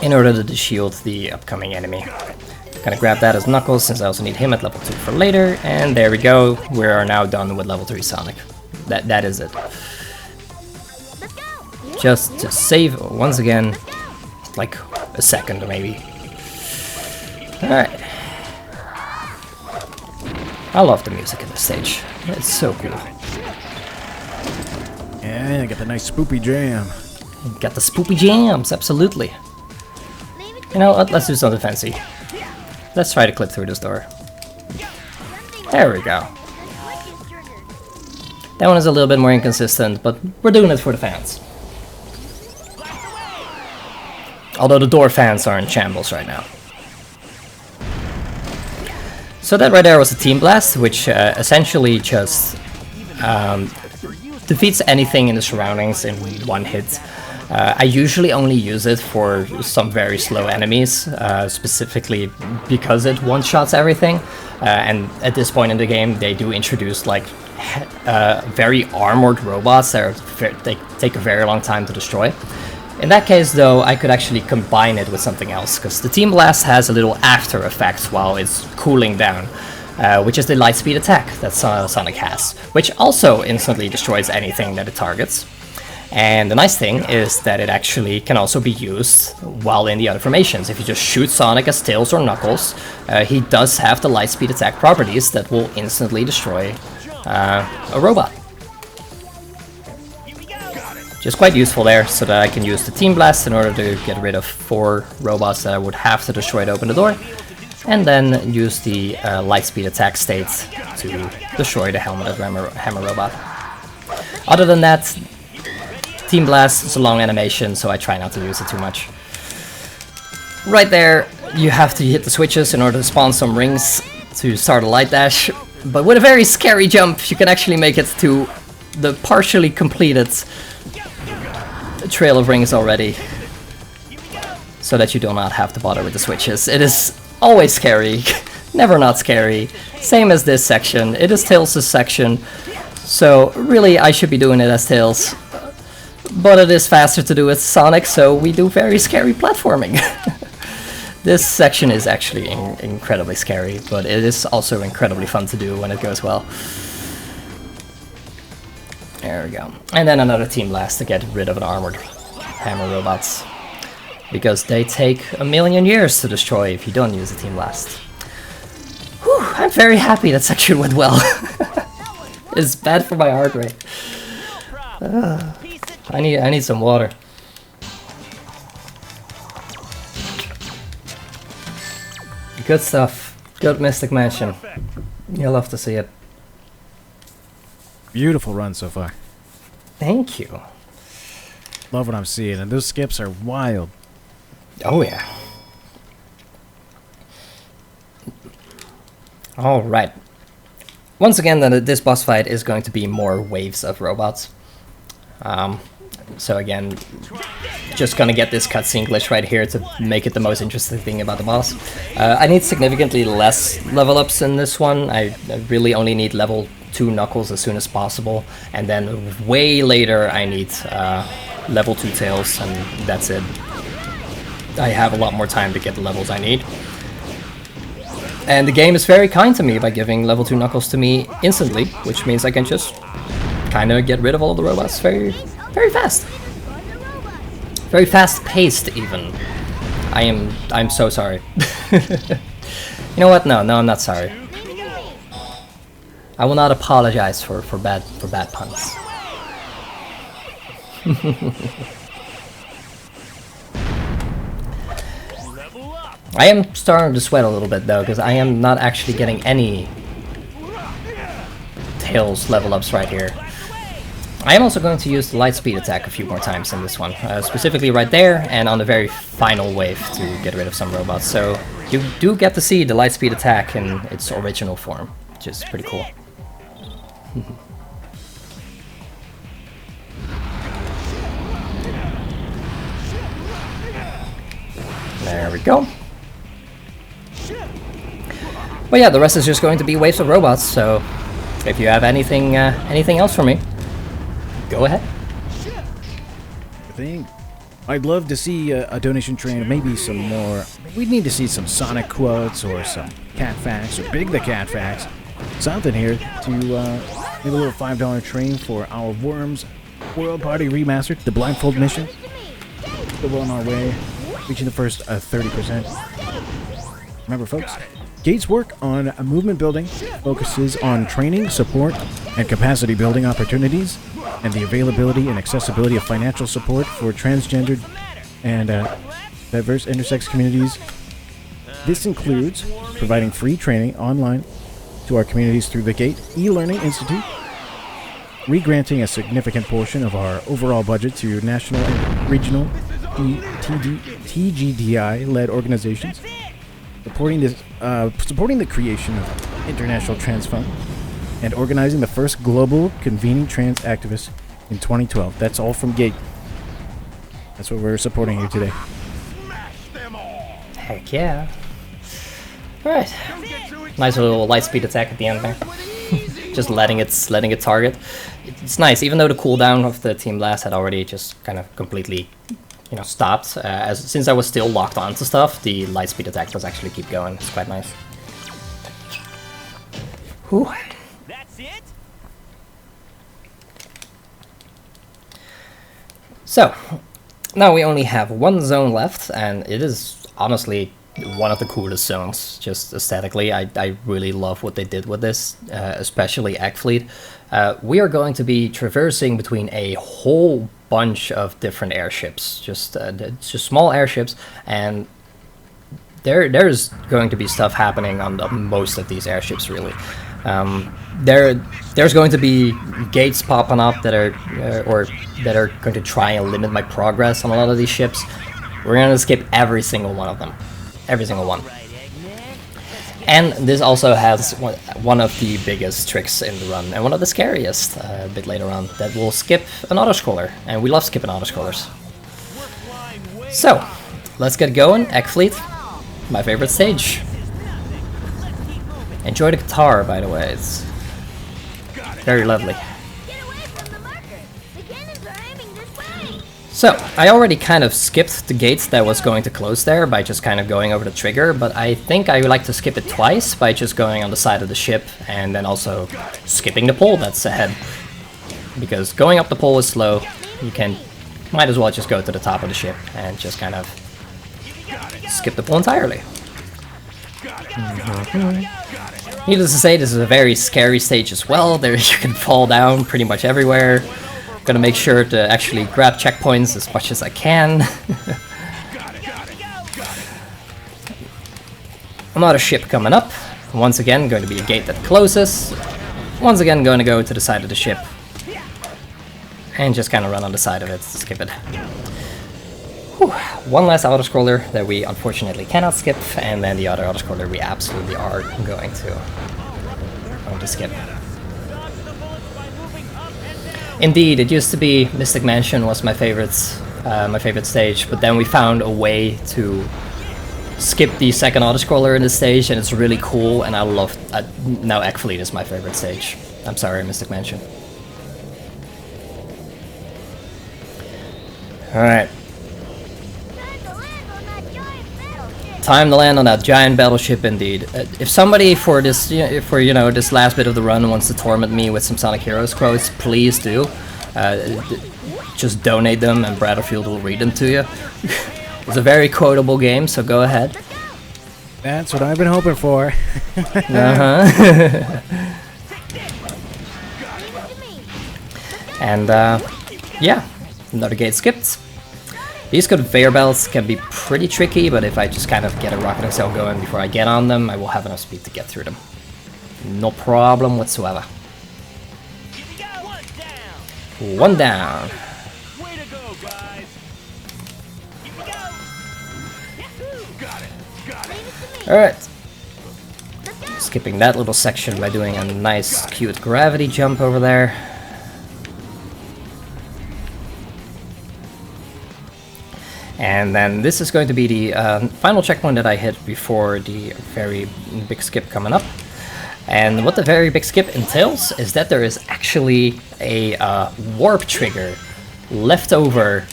in order to shield the upcoming enemy. Gonna grab that as Knuckles since I also need him at level 2 for later. And there we go. We are now done with level 3 Sonic. That is it. Just to save once again, like a second maybe. Alright. I love the music in this stage. It's so cool. Yeah, got the nice spoopy jam. Got the spoopy jams, absolutely. You know what, let's do something fancy. Let's try to clip through this door. There we go. That one is a little bit more inconsistent, but we're doing it for the fans. Although the door fans are in shambles right now. So that right there was a Team Blast, which essentially just defeats anything in the surroundings in one hit. I usually only use it for some very slow enemies, specifically because it one-shots everything. And at this point in the game, they do introduce like very armored robots that they take a very long time to destroy. In that case, though, I could actually combine it with something else, because the Team Blast has a little after effect while it's cooling down, which is the light speed attack that Sonic has, which also instantly destroys anything that it targets. And the nice thing is that it actually can also be used while in the other formations. If you just shoot Sonic as Tails or Knuckles, he does have the light speed attack properties that will instantly destroy a robot. Just quite useful there, so that I can use the Team Blast in order to get rid of 4 robots that I would have to destroy to open the door, and then use the light speed attack state to destroy the helmeted hammer robot. Other than that, Team Blast is a long animation, so I try not to use it too much. Right there, you have to hit the switches in order to spawn some rings to start a light dash, but with a very scary jump, you can actually make it to the partially completed trail of rings already, so that you do not have to bother with the switches. It is always scary, never not scary. Same as this section. It is Tails' section, so really I should be doing it as Tails. But it is faster to do as Sonic, so we do very scary platforming. This section is actually incredibly scary, but it is also incredibly fun to do when it goes well. There we go. And then another Team Blast to get rid of an armored hammer robots, because they take a million years to destroy if you don't use a Team Blast. Whew, I'm very happy that section went well. It's bad for my heart rate. I need some water. Good stuff. Good Mystic Mansion. You'll love to see it. Beautiful run so far. Thank you. Love what I'm seeing, and those skips are wild. Oh yeah. Alright. Once again, then, this boss fight is going to be more waves of robots. So again, just gonna get this cutscene glitch right here to make it the most interesting thing about the boss. I need significantly less level ups in this one. I really only need level 2 Knuckles as soon as possible, and then way later I need level 2 Tails, and that's it. I have a lot more time to get the levels I need. And the game is very kind to me by giving level 2 Knuckles to me instantly, which means I can just kind of get rid of all the robots very fast. Very fast-paced, even. I'm so sorry. You know what? No, I'm not sorry. I will not apologize for bad puns. I am starting to sweat a little bit though, because I am not actually getting any Tails level ups right here. I am also going to use the light speed attack a few more times in this one, specifically right there and on the very final wave to get rid of some robots. So you do get to see the light speed attack in its original form, which is pretty cool. There we go. But yeah, the rest is just going to be waves of robots, so if you have anything else for me, go ahead. I think I'd love to see a donation train, maybe some more. We'd need to see some Sonic quotes or some cat facts or Big the Cat facts. Something here to maybe a little $5 train for our Worms World Party Remastered, the Blindfold Mission. Still well on our way, reaching the first 30%. Remember, folks, Gates' work on movement building focuses on training, support, and capacity building opportunities, and the availability and accessibility of financial support for transgendered and diverse intersex communities. This includes providing free training online to our communities through the Gate e-Learning Institute, re-granting a significant portion of our overall budget to national and regional TGDI-led organizations, supporting the creation of International Trans Fund, and organizing the first global convening trans activists in 2012. That's all from Gate. That's what we're supporting here today. Heck yeah. Alright. Nice little light speed attack at the end there. Just letting it target. It's nice, even though the cooldown of the Team Blast had already just kind of completely, stopped. Since I was still locked onto stuff, the light speed attack does actually keep going. It's quite nice. Whew. That's it? So, now we only have one zone left, and it is honestly one of the coolest zones, just aesthetically. I really love what they did with this, especially Eggfleet. We are going to be traversing between a whole bunch of different airships, just small airships, and there's going to be stuff happening on most of these airships, really. There's going to be gates popping up that are going to try and limit my progress on a lot of these ships. We're going to skip every single one of them. Every single one. And this also has one of the biggest tricks in the run, and one of the scariest a bit later on, that will skip an autoscroller, and we love skipping autoscrollers. So, let's get going. Eggfleet, my favorite stage. Enjoy the guitar, by the way, it's very lovely. So, I already kind of skipped the gate that was going to close there by just kind of going over the trigger, but I think I would like to skip it twice by just going on the side of the ship and then also skipping the pole that's ahead. Because going up the pole is slow, might as well just go to the top of the ship and just kind of skip the pole entirely. Needless to say, this is a very scary stage as well. There you can fall down pretty much everywhere. Gonna make sure to actually grab checkpoints as much as I can. Another ship coming up. Once again, going to be a gate that closes. Once again, going to go to the side of the ship. And just kind of run on the side of it to skip it. Whew. One last autoscroller that we unfortunately cannot skip, and then the other autoscroller we absolutely are going to skip. Indeed, it used to be Mystic Mansion was my favorite stage, but then we found a way to skip the second autoscroller in this stage, and it's really cool, and I love now Eggfleet is my favorite stage. I'm sorry, Mystic Mansion. Alright. Time to land on that giant battleship, indeed. If somebody for this last bit of the run wants to torment me with some Sonic Heroes quotes, please do. Just donate them, and Bradfield will read them to you. It's a very quotable game, so go ahead. That's what I've been hoping for. And yeah, another gate skipped. These conveyor belts can be pretty tricky, but if I just kind of get a rocketing cell going before I get on them, I will have enough speed to get through them. No problem whatsoever. One down. Way to go, guys. Alright. Skipping that little section by doing a nice, cute gravity jump over there. And then this is going to be the final checkpoint that I hit before the very big skip coming up. And what the very big skip entails is that there is actually a warp trigger left over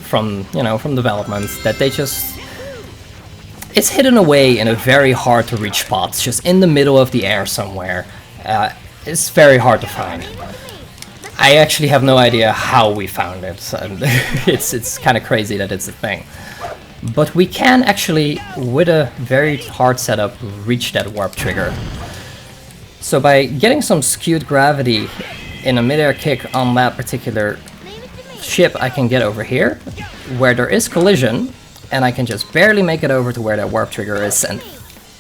from from development that they just it's hidden away in a very hard to reach spot, just in the middle of the air somewhere. It's very hard to find. I actually have no idea how we found it. So it's kind of crazy that it's a thing. But we can actually, with a very hard setup, reach that warp trigger. So by getting some skewed gravity in a midair kick on that particular ship, I can get over here, where there is collision, and I can just barely make it over to where that warp trigger is, and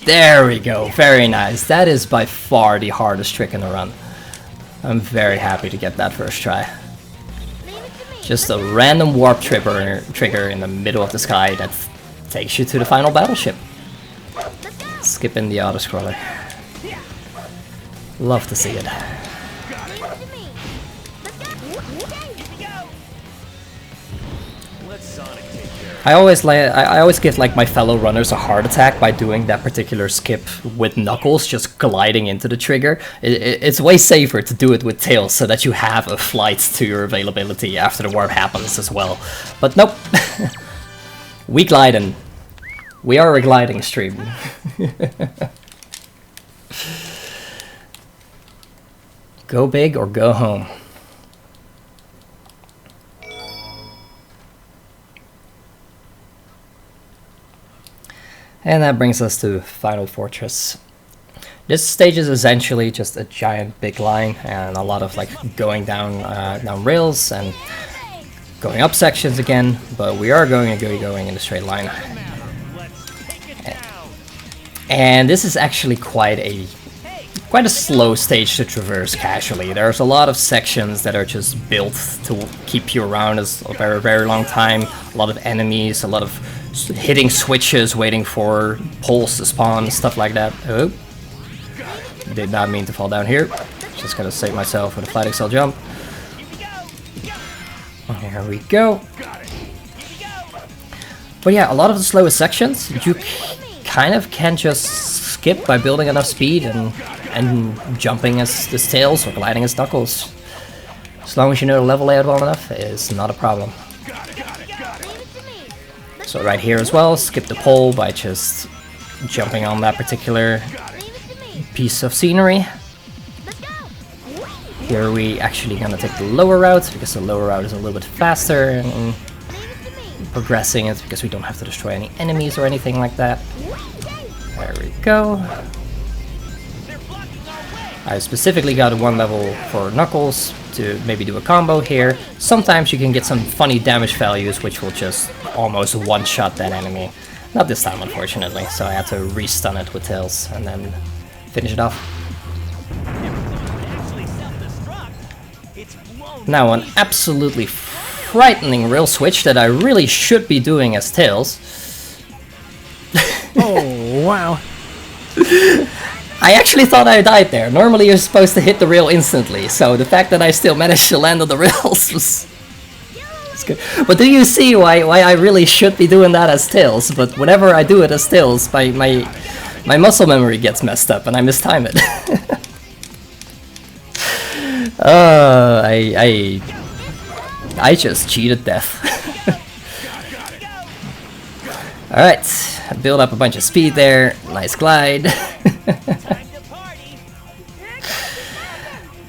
there we go, very nice. That is by far the hardest trick in the run. I'm very happy to get that first try. Just a random warp trigger in the middle of the sky that takes you to the final battleship. Skipping the auto-scroller. Love to see it. I always give like my fellow runners a heart attack by doing that particular skip with Knuckles, just gliding into the trigger. It's way safer to do it with Tails so that you have a flight to your availability after the warp happens as well. But nope. We gliding. We are a gliding stream. Go big or go home. And that brings us to Final Fortress. This stage is essentially just a giant big line and a lot of like going down down rails and going up sections again, but we are going in a straight line. And this is actually quite a slow stage to traverse casually. There's a lot of sections that are just built to keep you around as a very, very long time. A lot of enemies, a lot of hitting switches, waiting for poles to spawn, stuff like that. Oh, did not mean to fall down here. Just gonna save myself with a flight excel jump. There we go. But yeah, a lot of the slowest sections you kind of can just skip by building enough speed and jumping as Tails or gliding as Knuckles. As long as you know the level layout well enough, it's not a problem. So right here as well, skip the pole by just jumping on that particular piece of scenery. Here we actually gonna take the lower route, because the lower route is a little bit faster, and progressing it because we don't have to destroy any enemies or anything like that. There we go. I specifically got one level for Knuckles to maybe do a combo here. Sometimes you can get some funny damage values which will just almost one-shot that enemy. Not this time, unfortunately, so I had to re-stun it with Tails and then finish it off. Now an absolutely frightening rail switch that I really should be doing as Tails. Oh, wow. I actually thought I died there. Normally you're supposed to hit the rail instantly, so the fact that I still managed to land on the rails was good. But do you see why I really should be doing that as Tails? But whenever I do it as Tails, my muscle memory gets messed up and I mistime it. I just cheated death. Alright, build up a bunch of speed there. Nice glide.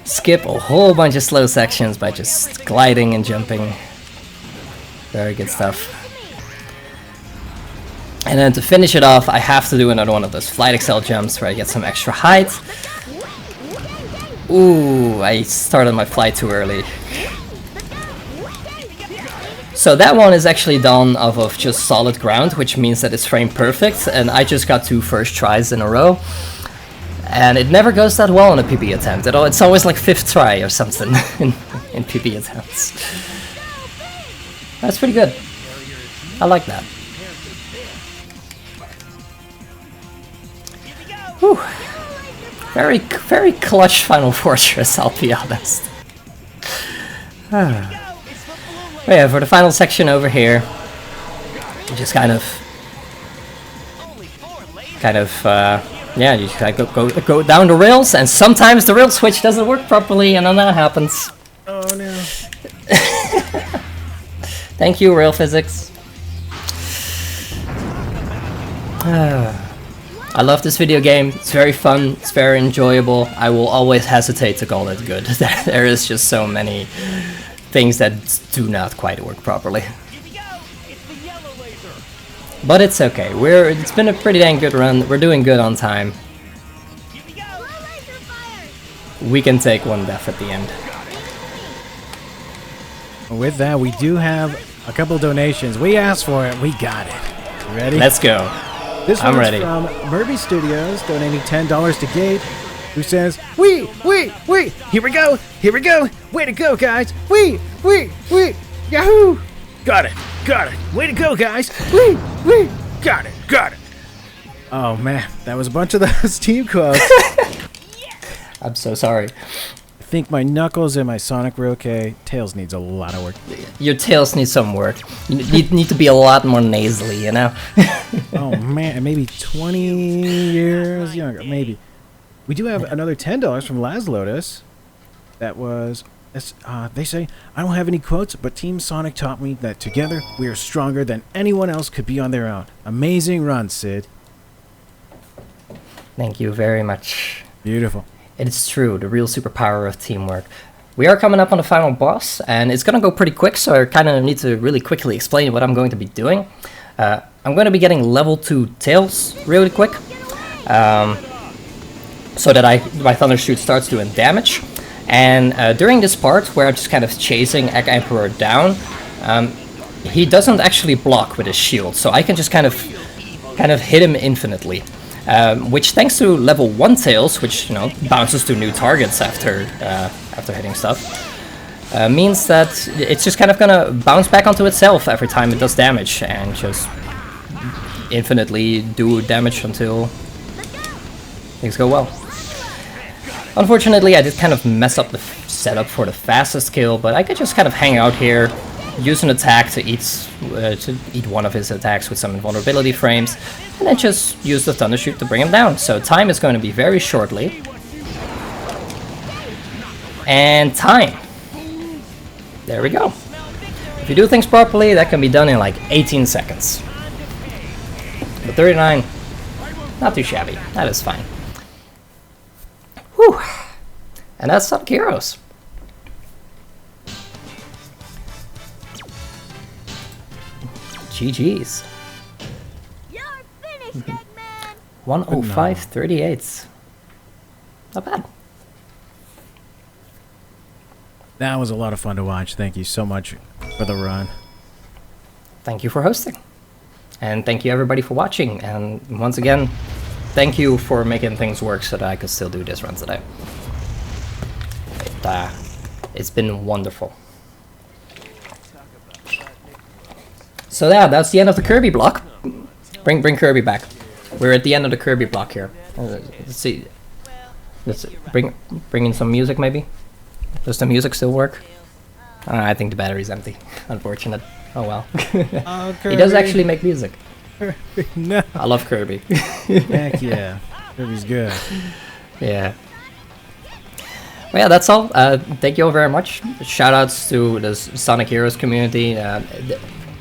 Skip a whole bunch of slow sections by just gliding and jumping. Very good stuff. And then to finish it off, I have to do another one of those flight excel jumps where I get some extra height. Ooh, I started my flight too early. So that one is actually done off of just solid ground, which means that it's frame perfect, and I just got 2 first tries in a row. And it never goes that well in a PB attempt at all. It's always like 5th try or something in PB attempts. That's pretty good. I like that. Whew. Very clutch Final Fortress, I'll be honest. But yeah, for the final section over here, you just kind of, yeah, you go down the rails, and sometimes the rail switch doesn't work properly, and then that happens. Oh no. Thank you, Real Physics. I love this video game. It's very fun. It's very enjoyable. I will always hesitate to call it good. There is just so many things that do not quite work properly. But it's okay. It's been a pretty dang good run. We're doing good on time. We can take one death at the end. With that, we do have a couple donations. We asked for it. We got it. You ready? Let's go. This I'm one's ready. from Murby Studios, donating $10 to Gate, who says, "Wee, here we go, way to go, guys, wee, yahoo, got it, way to go, guys, wee, got it." Oh man, that was a bunch of those team quotes. I'm so sorry. I think my Knuckles and my Sonic were okay. Tails needs a lot of work. Your tails need some work. You need to be a lot more nasally, you know? Oh man, maybe 20 years younger, maybe. We do have another $10 from Laz Lotus. That was, they say, "I don't have any quotes, but Team Sonic taught me that together we are stronger than anyone else could be on their own." Amazing run, Sid. Thank you very much. Beautiful. It's true, the real superpower of teamwork. We are coming up on the final boss, and it's gonna go pretty quick, so I kind of need to really quickly explain what I'm going to be doing. I'm going to be getting level 2 Tails really quick, so that my Thunder Shoot starts doing damage. And during this part, where I'm just kind of chasing Egg Emperor down, he doesn't actually block with his shield, so I can just kind of hit him infinitely. Which, thanks to level 1 Tails, which bounces to new targets after hitting stuff, means that it's just kind of gonna bounce back onto itself every time it does damage, and just infinitely do damage until things go well. Unfortunately, I did kind of mess up the setup for the fastest kill, but I could just kind of hang out here, use an attack to eat one of his attacks with some invulnerability frames, and then just use the Thunder Shoot to bring him down. So time is going to be very shortly. And time. There we go. If you do things properly, that can be done in like 18 seconds. But 39, not too shabby. That is fine. Whew. And that's Sonic Heroes. GG's. You're finished, Eggman! 105.38. Not bad. That was a lot of fun to watch. Thank you so much for the run. Thank you for hosting. And thank you everybody for watching. And once again, thank you for making things work so that I could still do this run today. It's been wonderful. So yeah, that's the end of the Kirby block. Bring Kirby back. We're at the end of the Kirby block here. Let's see. Let's bring in some music maybe. Does the music still work? I think the battery's empty. Unfortunate. Oh well. Oh, He does actually make music. No. I love Kirby. Heck yeah. Kirby's good. Yeah. Well, yeah, that's all. Thank you all very much. Shoutouts to the Sonic Heroes community.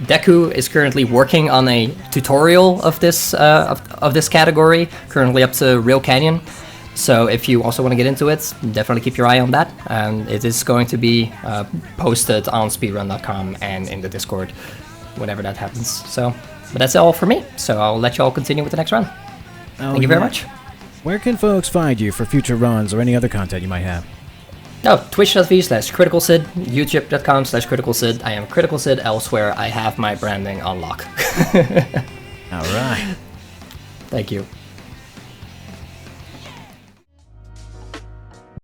Deku is currently working on a tutorial of this category, currently up to Rail Canyon. So if you also want to get into it, definitely keep your eye on that. It is going to be posted on speedrun.com and in the Discord whenever that happens. So, but that's all for me. So I'll let you all continue with the next run. Thank you very much. Where can folks find you for future runs or any other content you might have? Oh, twitch.tv/CriticalCyd, youtube.com/CriticalCyd. I am CriticalCyd elsewhere. I have my branding on lock. All right. Thank you.